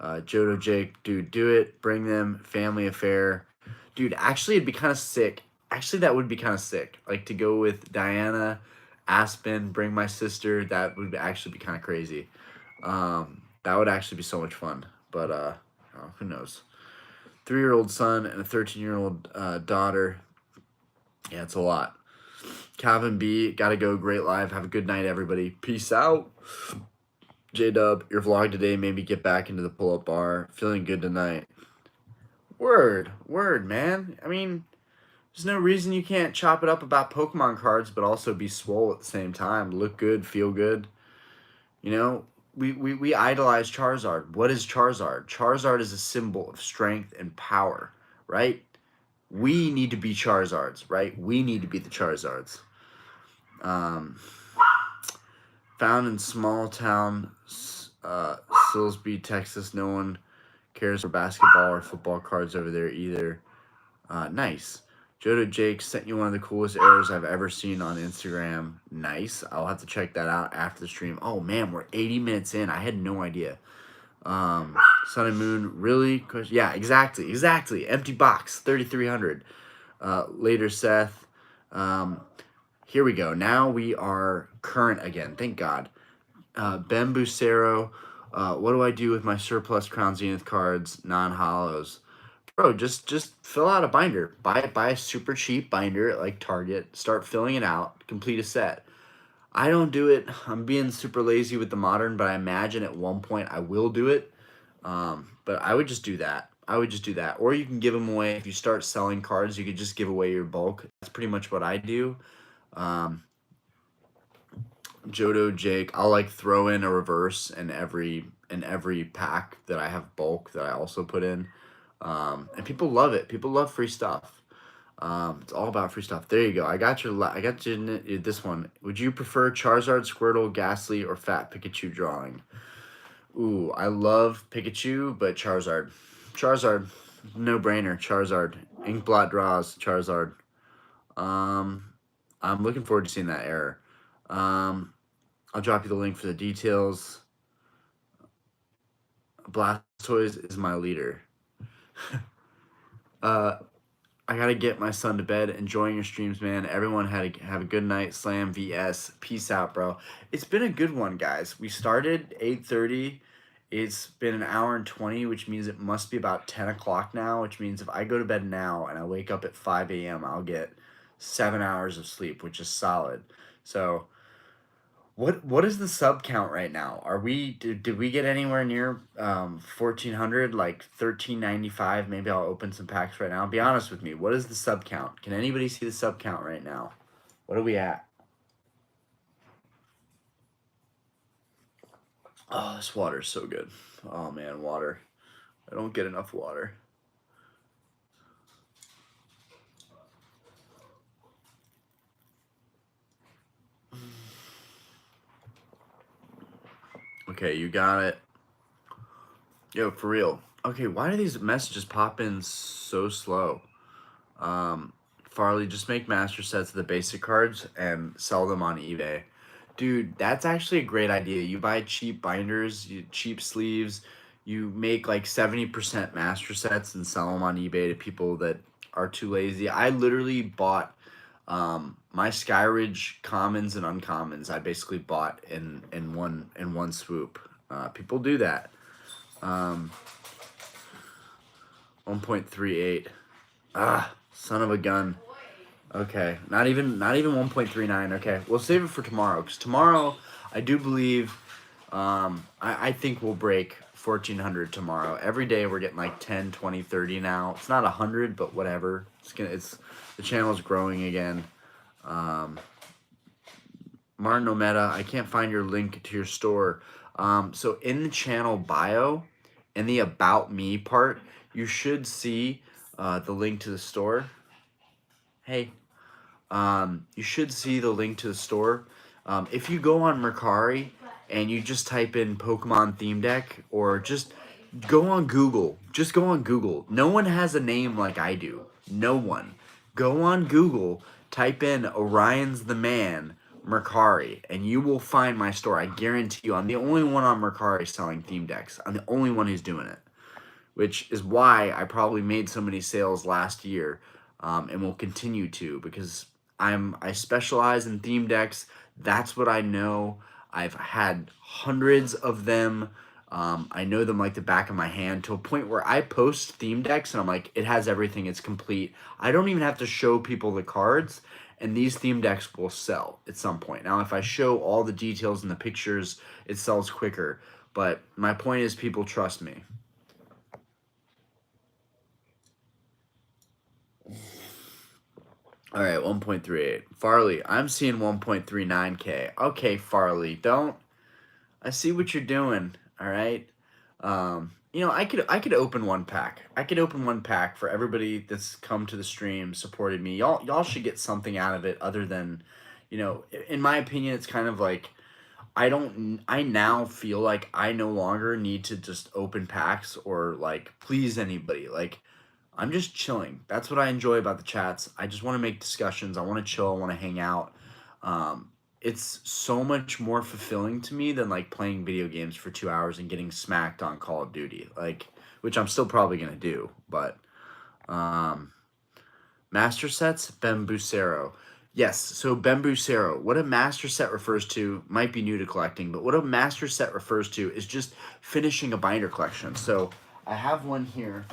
Speaker 1: Jodo Jake, dude, do it. Bring them. Family affair. Dude, actually, it'd be kind of sick. Actually, that would be kind of sick. Like, to go with Diana, Aspen, bring my sister. That would actually be kind of crazy. That would actually be so much fun. But, who knows? 3-year-old son and a 13-year-old daughter. Yeah, it's a lot. Calvin B, gotta go. Great live. Have a good night, everybody. Peace out. J-Dub, your vlog today made me get back into the pull-up bar. Feeling good tonight. Word, man. I mean, there's no reason you can't chop it up about Pokemon cards, but also be swole at the same time. Look good, feel good. You know, we idolize Charizard. What is Charizard? Charizard is a symbol of strength and power, right? We need to be Charizards, right? We need to be the Charizards. Found in small town Silsbee, Texas. No one cares for basketball or football cards over there either. Nice. Jodo Jake sent you one of the coolest arrows I've ever seen on Instagram. Nice. I'll have to check that out after the stream. Oh man, we're 80 minutes in. I had no idea. Sun and Moon, really? Yeah, exactly. Empty box, 3,300. Later, Seth. Here we go. Now we are current again. Thank God. Ben Bucero. What do I do with my surplus Crown Zenith cards, non-hollows? Bro, just fill out a binder. Buy a super cheap binder at like Target. Start filling it out. Complete a set. I don't do it. I'm being super lazy with the modern, but I imagine at one point I will do it. But I would just do that. Or you can give them away. If you start selling cards, you could just give away your bulk. That's pretty much what I do. Jodo Jake, I'll like throw in a reverse in every pack that I have bulk that I also put in. And people love it. People love free stuff. It's all about free stuff. There you go. I got you this one. Would you prefer Charizard, Squirtle, Ghastly, or Fat Pikachu drawing? Ooh, I love Pikachu, but Charizard. No brainer. Charizard. Inkblot draws, Charizard. I'm looking forward to seeing that error. I'll drop you the link for the details. Blastoise is my leader. I gotta get my son to bed. Enjoying your streams, man. Everyone have a good night. Slam vs. Peace out, bro. It's been a good one, guys. We started 8:30. It's been an hour and 20, which means it must be about 10 o'clock now, which means if I go to bed now and I wake up at 5 a.m., I'll get 7 hours of sleep, which is solid. So what is the sub count right now? Did we get anywhere near 1,400, like 1,395? Maybe I'll open some packs right now. Be honest with me. What is the sub count? Can anybody see the sub count right now? What are we at? Oh, this water is so good. Oh man, water. I don't get enough water. Okay, you got it. Yo, for real. Okay, why do these messages pop in so slow? Farley, just make master sets of the basic cards and sell them on eBay. Dude, that's actually a great idea. You buy cheap binders, cheap sleeves, you make like 70% master sets and sell them on eBay to people that are too lazy. I literally bought my Skyridge commons and uncommons. I basically bought in one swoop. People do that. 1.38. Son of a gun. Okay, not even 1.39. Okay, we'll save it for tomorrow, because tomorrow I do believe I think we'll break 1,400 tomorrow. Every day we're getting like 10, 20, 30 now. It's not 100, but whatever. It's the channel's growing again. Martin Ometa, I can't find your link to your store. So in the channel bio, in the About Me part, you should see the link to the store. Hey. You should see the link to the store. If you go on Mercari and you just type in Pokemon theme deck, or just go on Google. No one has a name like I do. No one. Go on Google, type in Orion's the Man, Mercari, and you will find my store. I guarantee you, I'm the only one on Mercari selling theme decks. I'm the only one who's doing it, which is why I probably made so many sales last year, and will continue to, because I specialize in theme decks. That's what I know. I've had hundreds of them I know them like the back of my hand, to a point where I post theme decks and I'm like, it has everything, it's complete. I don't even have to show people the cards, and these theme decks will sell at some point. Now, if I show all the details and the pictures, it sells quicker. But my point is, people trust me. All right, 1.38. Farley, I'm seeing 1.39K. Okay, Farley, don't. I see what you're doing. All right. I could open one pack. I could open one pack for everybody that's come to the stream, supported me. Y'all should get something out of it other than, in my opinion, it's kind of like I now feel like I no longer need to just open packs or like please anybody. Like, I'm just chilling. That's what I enjoy about the chats. I just want to make discussions. I want to chill. I want to hang out. It's so much more fulfilling to me than like playing video games for 2 hours and getting smacked on Call of Duty, like, which I'm still probably gonna do. But master sets, Bambucero. Yes, so Bambucero, what a master set refers to, might be new to collecting, but what a master set refers to is just finishing a binder collection. So I have one here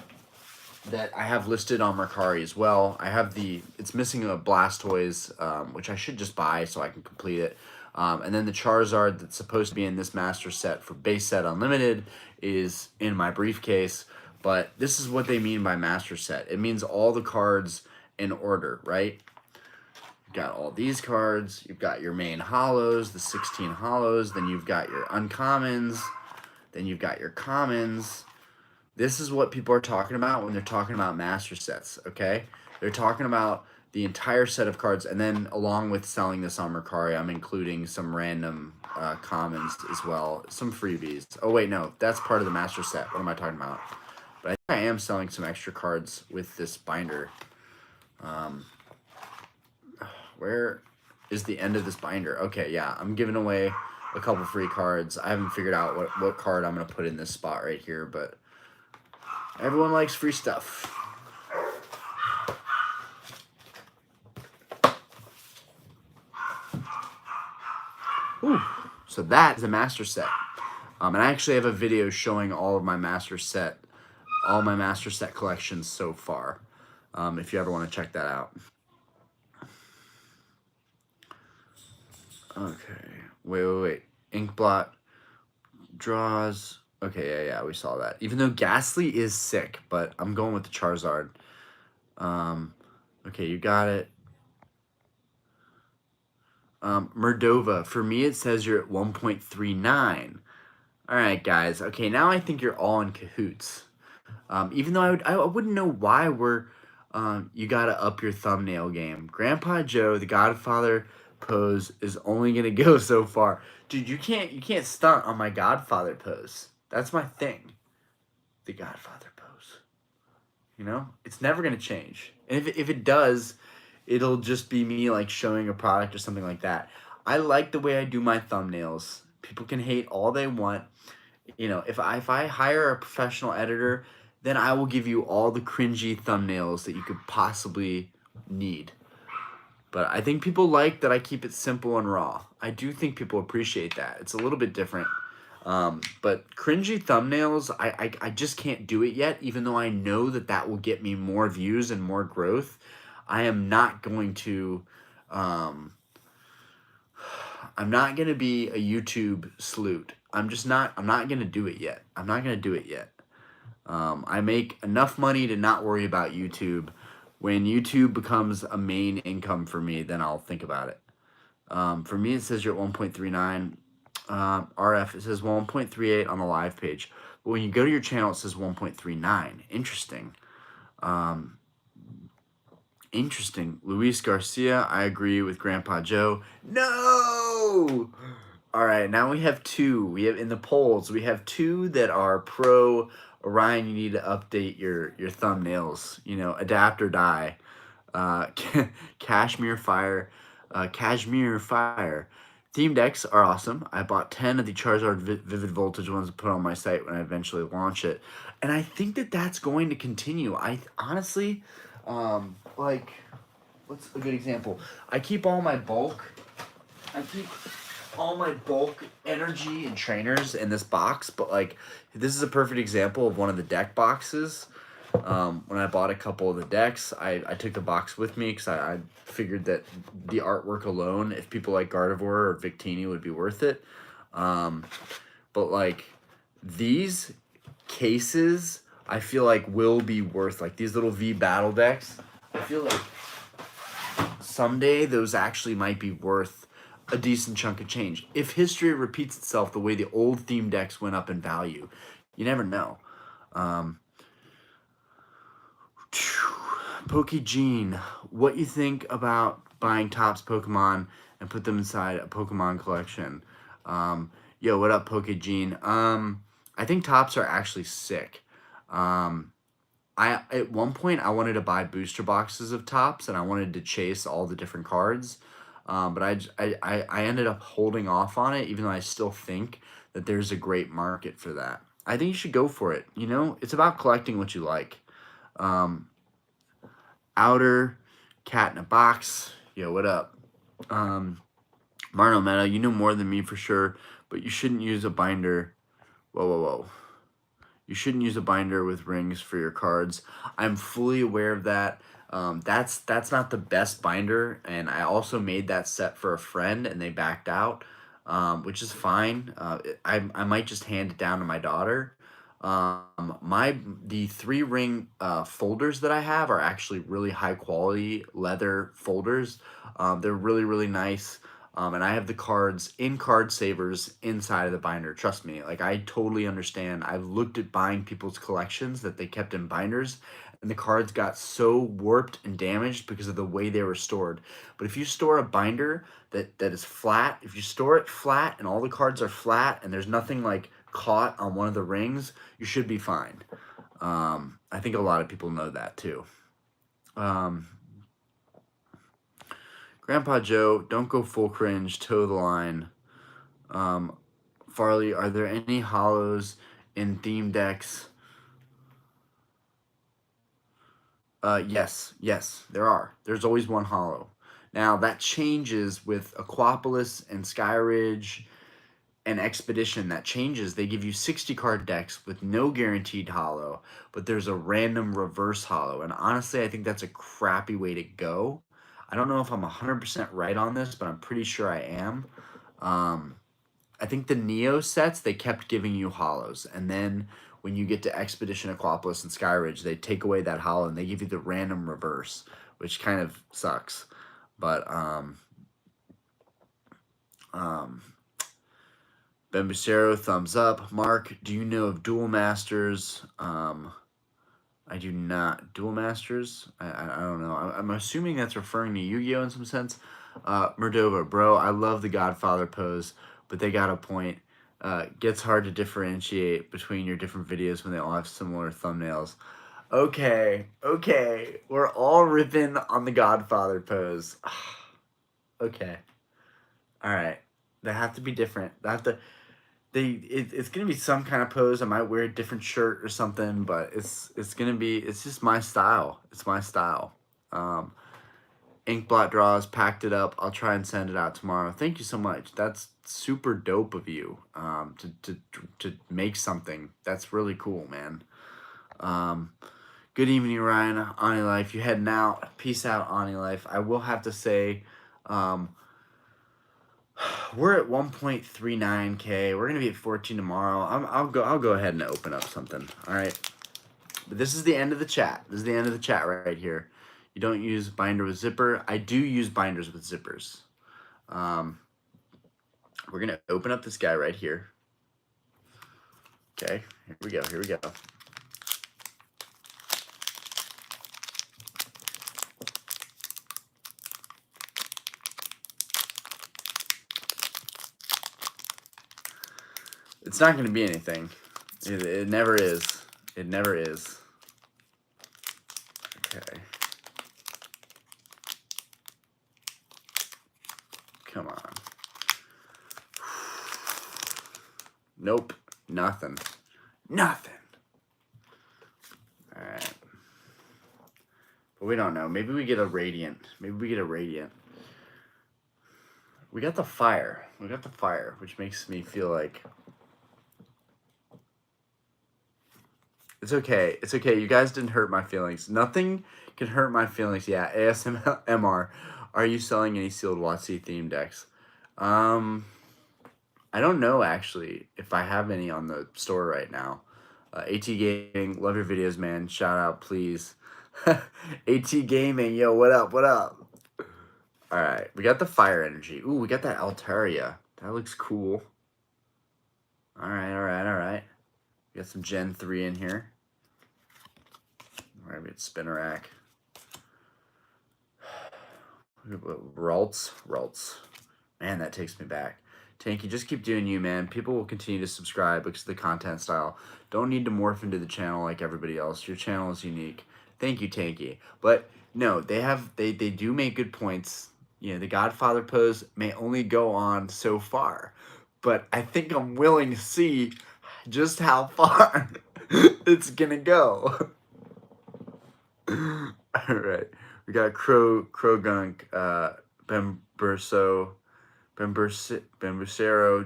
Speaker 1: that I have listed on Mercari as well. I have it's missing a Blastoise, which I should just buy so I can complete it. And then the Charizard that's supposed to be in this master set for base set unlimited is in my briefcase. But this is what they mean by master set. It means all the cards in order, right? You've got all these cards. You've got your main holos, the 16 holos. Then you've got your uncommons. Then you've got your commons. This is what people are talking about when they're talking about master sets, okay? They're talking about the entire set of cards, and then along with selling this on Mercari, I'm including some random commons as well, some freebies. Oh, wait, no, that's part of the master set. What am I talking about? But I think I am selling some extra cards with this binder. Where is the end of this binder? Okay, yeah, I'm giving away a couple free cards. I haven't figured out what card I'm going to put in this spot right here, but everyone likes free stuff. Ooh, so that is a master set. And I actually have a video showing all my master set collections so far. If you ever want to check that out. Okay, wait. Inkblot draws. Okay, yeah, we saw that. Even though Ghastly is sick, but I'm going with the Charizard. Okay, you got it. Murdova, for me it says you're at 1.39. All right, guys. Okay, now I think you're all in cahoots. Even though I wouldn't know why you gotta up your thumbnail game. Grandpa Joe, the Godfather pose is only gonna go so far. Dude, you can't stunt on my Godfather pose. That's my thing. The Godfather pose. It's never gonna change. And if it does, it'll just be me like showing a product or something like that. I like the way I do my thumbnails. People can hate all they want. If I hire a professional editor, then I will give you all the cringy thumbnails that you could possibly need. But I think people like that I keep it simple and raw. I do think people appreciate that. It's a little bit different. But cringy thumbnails, I just can't do it yet, even though I know that will get me more views and more growth. I am not going to, I'm not going to be a YouTube sleut. I'm not going to do it yet. I'm not going to do it yet. I make enough money to not worry about YouTube. When YouTube becomes a main income for me, then I'll think about it. For me, it says you're at 1.39. RF, it says 1.38 on the live page. But when you go to your channel, it says 1.39. Interesting. Interesting. Luis Garcia, I agree with Grandpa Joe. No! All right, now we have two. We have in the polls, we have two that are pro Orion. You need to update your thumbnails. Adapt or die. Cashmere Fire. Theme decks are awesome. I bought 10 of the Charizard Vivid Voltage ones to put on my site when I eventually launch it. And I think that's going to continue. I honestly, what's a good example? I keep all my bulk. all my bulk energy and trainers in this box, but like this is a perfect example of one of the deck boxes. When I bought a couple of the decks, I took the box with me because I figured that the artwork alone, if people like Gardevoir or Victini, would be worth it. But like these cases, I feel like will be worth, like these little V battle decks. I feel like someday those actually might be worth a decent chunk of change. If history repeats itself the way the old theme decks went up in value, you never know. Pokegene, what you think about buying Topps Pokemon and put them inside a Pokemon collection? Yo, what up, Pokegene? I think Topps are actually sick. I at one point I wanted to buy booster boxes of Topps and I wanted to chase all the different cards, but I ended up holding off on it, even though I still think that there's a great market for that. I think you should go for it. You know, it's about collecting what you like. Outer cat in a box. Yo, what up? Marno Meta, you know more than me for sure, but you shouldn't use a binder. Whoa. You shouldn't use a binder with rings for your cards. I'm fully aware of that. That's not the best binder, and I also made that set for a friend, and they backed out, which is fine. I might just hand it down to my daughter. The 3-ring folders that I have are actually really high quality leather folders. They're really nice. And I have the cards in card savers inside of the binder. Trust me, like I totally understand. I've looked at buying people's collections that they kept in binders, and the cards got so warped and damaged because of the way they were stored. But if you store a binder that is flat, if you store it flat and all the cards are flat and there's nothing like caught on one of the rings, you should be fine. I think a lot of people know that too. Grandpa Joe, don't go full cringe, toe the line. Farley, are there any hollows in theme decks? Yes, there are. There's always one hollow. Now, that changes with Aquapolis and Skyridge and Expedition. That changes. They give you 60 card decks with no guaranteed hollow, but there's a random reverse hollow. And honestly, I think that's a crappy way to go. I don't know if I'm 100% right on this, but I'm pretty sure I am. I think the Neo sets, they kept giving you hollows. And then when you get to Expedition, Aquapolis, and Skyridge, they take away that hollow and they give you the random reverse, which kind of sucks. But, Ben Bucero, thumbs up. Mark, do you know of Duel Masters? I do not. Duel Masters? I don't know. I'm assuming that's referring to Yu-Gi-Oh! In some sense. Murdova, bro, I love the Godfather pose, but they got a point. Gets hard to differentiate between your different videos when they all have similar thumbnails. Okay. We're all ripping on the Godfather pose. Okay. All right. They have to be different. It's gonna be some kind of pose. I might wear a different shirt or something, but it's just my style. It's my style. Ink blot draws, packed it up. I'll try and send it out tomorrow. Thank you so much. That's super dope of you. To make something. That's really cool, man. Good evening, Ryan. Ani Life, you heading out? Peace out, Ani Life. I will have to say, we're at 1.39K. We're gonna be at 14 tomorrow. I'll go ahead and open up something. All right. But this is the end of the chat. This is the end of the chat right here. You don't use binder with zipper. I do use binders with zippers. We're gonna open up this guy right here. Okay. Here we go. It's not going to be anything. It never is. It never is. Okay. Come on. Nope. Nothing. All right. But we don't know. Maybe we get a Radiant. We we got the fire. We got the fire, which makes me feel like it's okay. It's okay. You guys didn't hurt my feelings. Nothing can hurt my feelings. Yeah, ASMR. Are you selling any sealed WotC theme decks? I don't know actually if I have any on the store right now. AT Gaming, love your videos, man. Shout out, please. AT Gaming, yo, what up? What up? All right, we got the fire energy. Ooh, we got that Altaria. That looks cool. All right, all right, all right. We got some Gen 3 in here. All right, we got Spinnerack. Ralts. Man, that takes me back. Tanky, just keep doing you, man. People will continue to subscribe because of the content style. Don't need to morph into the channel like everybody else. Your channel is unique. Thank you, Tanky. But no, they do make good points. You know, the Godfather pose may only go on so far, but I think I'm willing to see just how far it's gonna go. All right, we got Krogunk, Bembursero,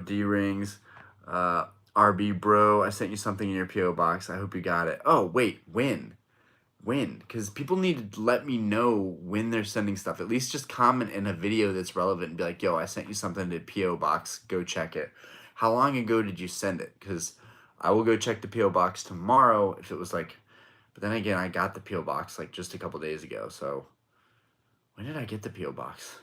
Speaker 1: D-Rings, RB Bro. I sent you something in your P.O. box. I hope you got it. Oh, wait, when? Because people need to let me know when they're sending stuff. At least just comment in a video that's relevant and be like, yo, I sent you something to P.O. box. Go check it. How long ago did you send it? Because I will go check the P.O. box tomorrow if it was like, but then again, I got the P.O. box like just a couple days ago. So when did I get the P.O. box?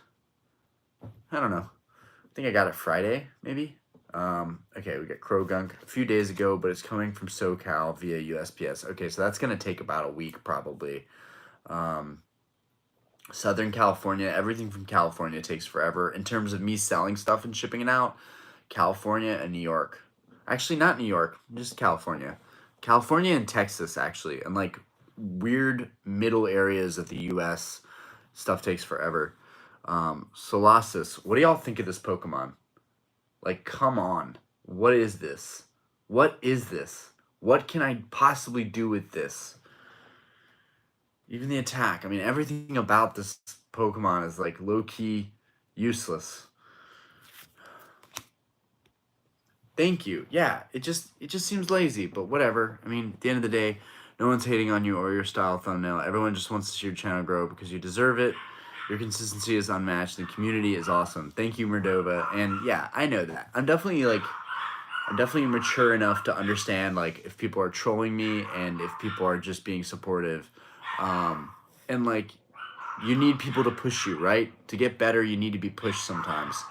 Speaker 1: I don't know. I think I got it Friday, maybe. Okay, we got Krogunk a few days ago, but it's coming from SoCal via USPS. Okay, so that's going to take about a week probably. Southern California, everything from California takes forever. In terms of me selling stuff and shipping it out, California and New York. Actually, not New York, just California. California and Texas, actually. And like weird middle areas of the U.S., stuff takes forever. Solasis, what do y'all think of this Pokemon? Like, come on. What is this? What is this? What can I possibly do with this? Even the attack. I mean, everything about this Pokemon is like low-key useless. Thank you. Yeah, it just seems lazy, but whatever. I mean, at the end of the day, no one's hating on you or your style thumbnail. Everyone just wants to see your channel grow because you deserve it. Your consistency is unmatched. The community is awesome. Thank you, Merdova. And yeah, I know that. I'm definitely mature enough to understand like if people are trolling me and if people are just being supportive. And like you need people to push you, right? To get better, you need to be pushed sometimes.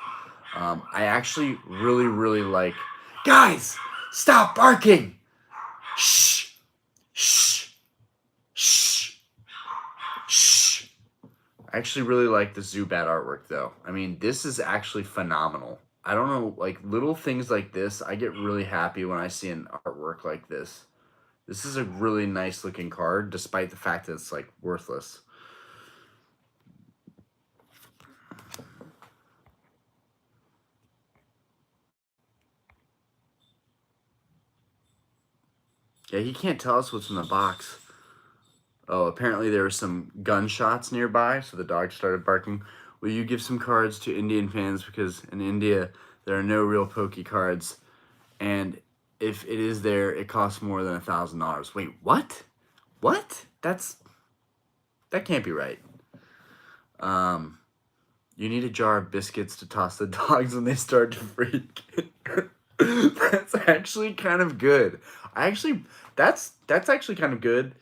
Speaker 1: I actually really like, guys, stop barking. Shh. Shh. Shh. Shh. I actually really like the Zubat artwork though. I mean, this is actually phenomenal. I don't know, like little things like this, I get really happy when I see an artwork like this. This is a really nice looking card, despite the fact that it's like worthless. Yeah, he can't tell us what's in the box. Oh, apparently there were some gunshots nearby, so the dog started barking. Will you give some cards to Indian fans? Because in India, there are no real Poke cards. And if it is there, it costs more than $1,000. Wait, what? What? That can't be right. You need a jar of biscuits to toss the dogs when they start to freak. That's actually kind of good. That's actually kind of good.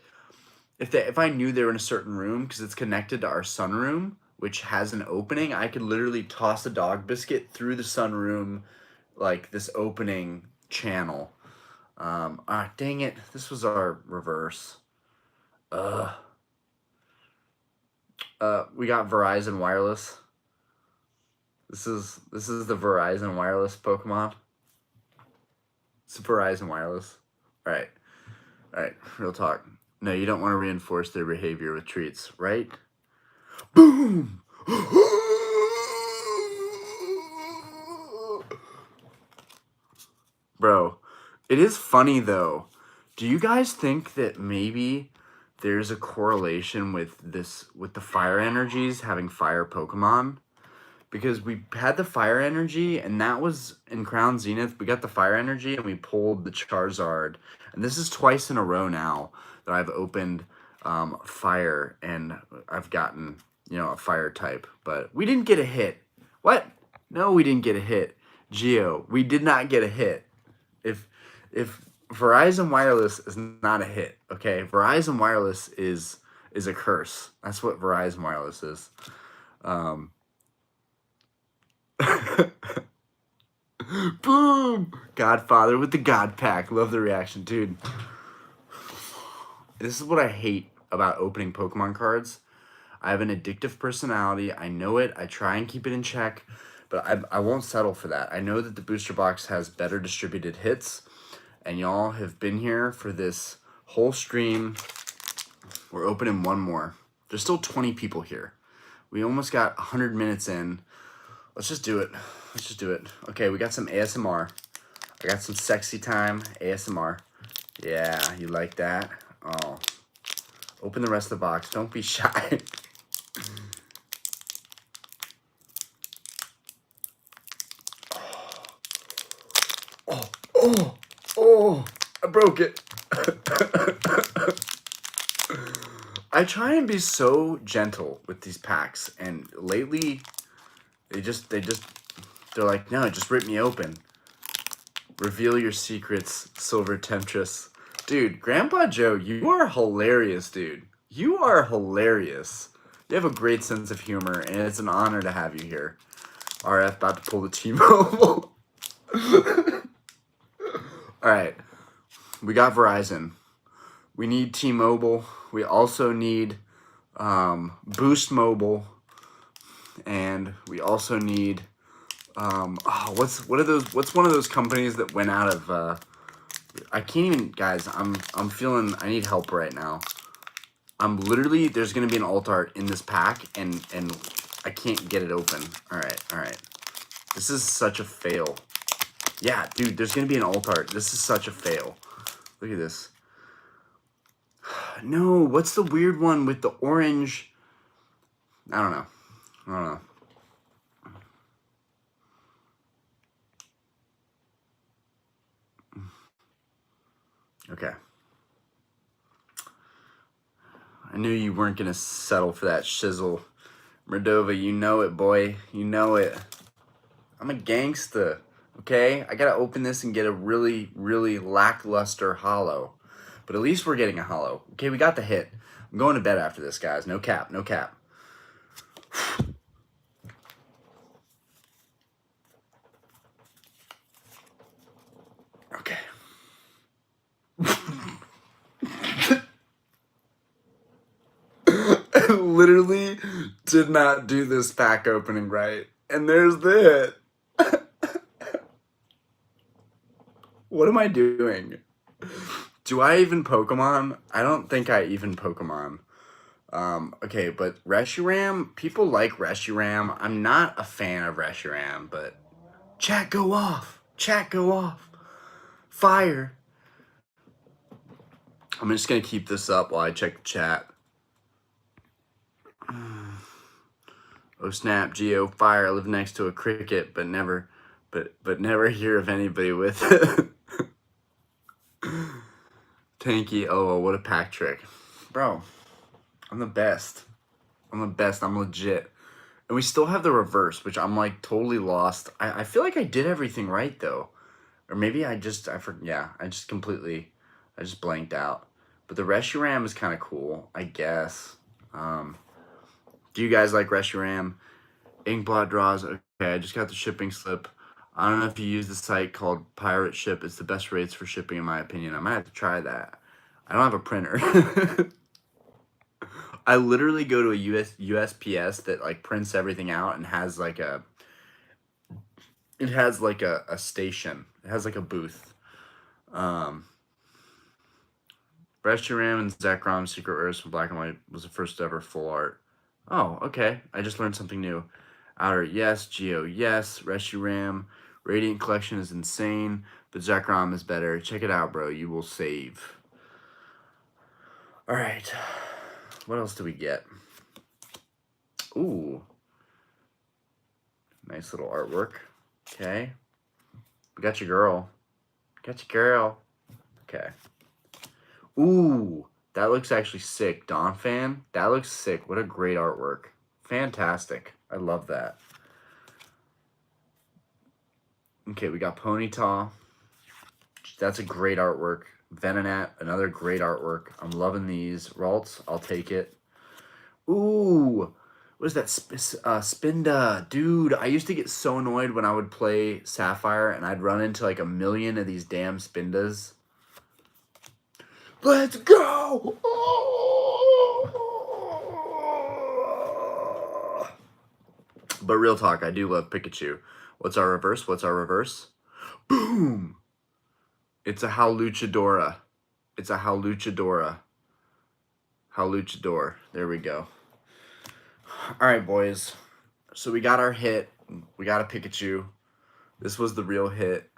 Speaker 1: If I knew they were in a certain room, because it's connected to our sunroom, which has an opening, I could literally toss a dog biscuit through the sunroom, like this opening channel. Dang it. This was our reverse. We got Verizon Wireless. This is the Verizon Wireless Pokemon. It's Verizon Wireless. All right, real talk. No, you don't want to reinforce their behavior with treats, right? Boom! Bro, it is funny though. Do you guys think that maybe there's a correlation with the fire energies having fire Pokemon? because we had the fire energy, and that was in Crown Zenith. We got the fire energy, and we pulled the Charizard. And this is twice in a row now that I've opened fire, and I've gotten, a fire type. But we didn't get a hit. What? No, we didn't get a hit. Geo, we did not get a hit. If Verizon Wireless is not a hit, okay? Verizon Wireless is a curse. That's what Verizon Wireless is. Boom! Godfather with the God Pack. Love the reaction, dude. This is what I hate about opening Pokemon cards. I have an addictive personality. I know it. I try and keep it in check, but I won't settle for that. I know that the booster box has better distributed hits, and y'all have been here for this whole stream. We're opening one more. There's still 20 people here. We almost got 100 minutes in. Let's just do it. Let's just do it. Okay, we got some ASMR. I got some sexy time ASMR. Yeah, you like that? Oh. Open the rest of the box. Don't be shy. Oh, I broke it. I try and be so gentle with these packs, and lately they're like, no, just rip me open. Reveal your secrets, Silver Temptress. Dude, Grandpa Joe, you are hilarious, dude. You are hilarious. You have a great sense of humor, and it's an honor to have you here. RF about to pull the T-Mobile. Alright. We got Verizon. We need T-Mobile. We also need Boost Mobile. And we also need what's one of those companies that went out of I can't even, guys, I'm feeling I need help right now. I'm literally, there's gonna be an alt art in this pack, and I can't get it open. Alright. This is such a fail. Yeah, dude, there's gonna be an alt art. This is such a fail. Look at this. No, what's the weird one with the orange? I don't know. Okay. I knew you weren't going to settle for that shizzle. Mordova, you know it, boy. You know it. I'm a gangsta, okay? I got to open this and get a really, really lackluster hollow. But at least we're getting a hollow. Okay, we got the hit. I'm going to bed after this, guys. No cap, no cap. Okay. I literally did not do this pack opening right. And there's the hit. What am I doing? Do I even Pokemon? I don't think I even Pokemon. Okay, but Reshiram, people like Reshiram. I'm not a fan of Reshiram, but chat go off. Chat go off. Fire. I'm just gonna keep this up while I check the chat. Oh snap, Geo, fire. I live next to a cricket, but never hear of anybody with it. Tanky, oh, what a pack trick. Bro, I'm the best. I'm legit. And we still have the reverse, which I'm like totally lost. I feel like I did everything right though. Or maybe I just blanked out. But the Reshiram is kind of cool, I guess. Do you guys like Reshiram? Inkblot draws. Okay, I just got the shipping slip. I don't know if you use the site called Pirate Ship. It's the best rates for shipping in my opinion. I might have to try that. I don't have a printer. I literally go to a USPS that like prints everything out and has like a station. It has like a booth. Reshiram and Zekrom Secret Earths from Black and White was the first ever full art. Oh, okay. I just learned something new. Outer, yes. Geo, yes. Reshiram. Radiant Collection is insane, but Zekrom is better. Check it out, bro. You will save. Alright. What else do we get? Ooh. Nice little artwork. Okay. We got your girl. Got your girl. Okay. Ooh, that looks actually sick. Dawn fan. That looks sick. What a great artwork. Fantastic. I love that. Okay, we got Ponyta. That's a great artwork. Venonat, another great artwork. I'm loving these. Ralts, I'll take it. Ooh, what is that? Spinda. Dude, I used to get so annoyed when I would play Sapphire and I'd run into like a million of these damn Spindas. Let's go! But real talk, I do love Pikachu. What's our reverse? What's our reverse? Boom! It's a Howluchadora. It's a Howluchadora. Howluchador. There we go. All right, boys. So we got our hit. We got a Pikachu. This was the real hit.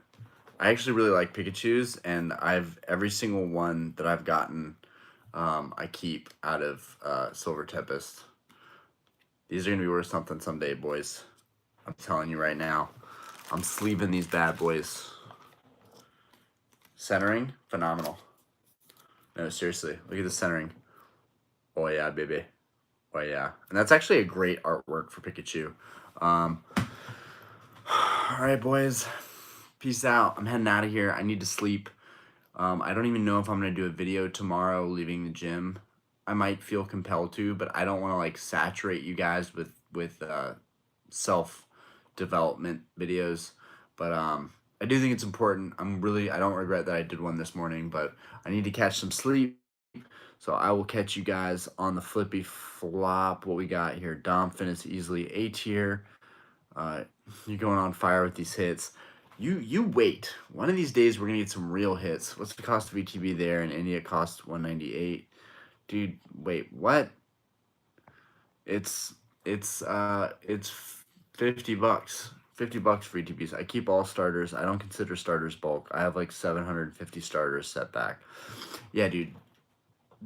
Speaker 1: I actually really like Pikachus, and every single one that I've gotten, I keep out of Silver Tempest. These are gonna be worth something someday, boys. I'm telling you right now. I'm sleeving these bad boys. Centering, phenomenal. No, seriously, look at the centering. Oh yeah, baby. Oh yeah, and that's actually a great artwork for Pikachu. All right, boys. Peace out. I'm heading out of here. I need to sleep. I don't even know if I'm gonna do a video tomorrow leaving the gym. I might feel compelled to, but I don't want to like saturate you guys with self development videos. But I do think it's important. I don't regret that I did one this morning, but I need to catch some sleep. So I will catch you guys on the flippy flop. What we got here? Dom finished easily A tier. You're going on fire with these hits. You wait. One of these days we're gonna get some real hits. What's the cost of ETB there? In India, it costs 198. Dude, wait, what? It's 50 bucks. 50 bucks for ETBs. I keep all starters. I don't consider starters bulk. I have like 750 starters set back. Yeah, dude.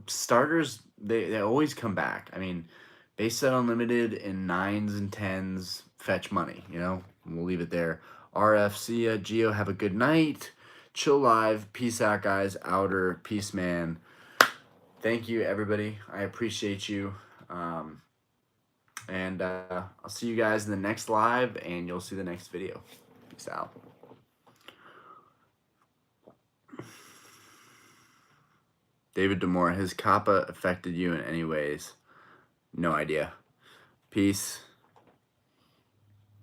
Speaker 1: Starters, they always come back. I mean, base set unlimited in 9s and 10s fetch money, you know? We'll leave it there. RF, see ya. Geo, have a good night. Chill live. Peace out, guys. Outer. Peace, man. Thank you, everybody. I appreciate you. And I'll see you guys in the next live, and you'll see the next video. Peace out. David Demore, has Kappa affected you in any ways? No idea. Peace.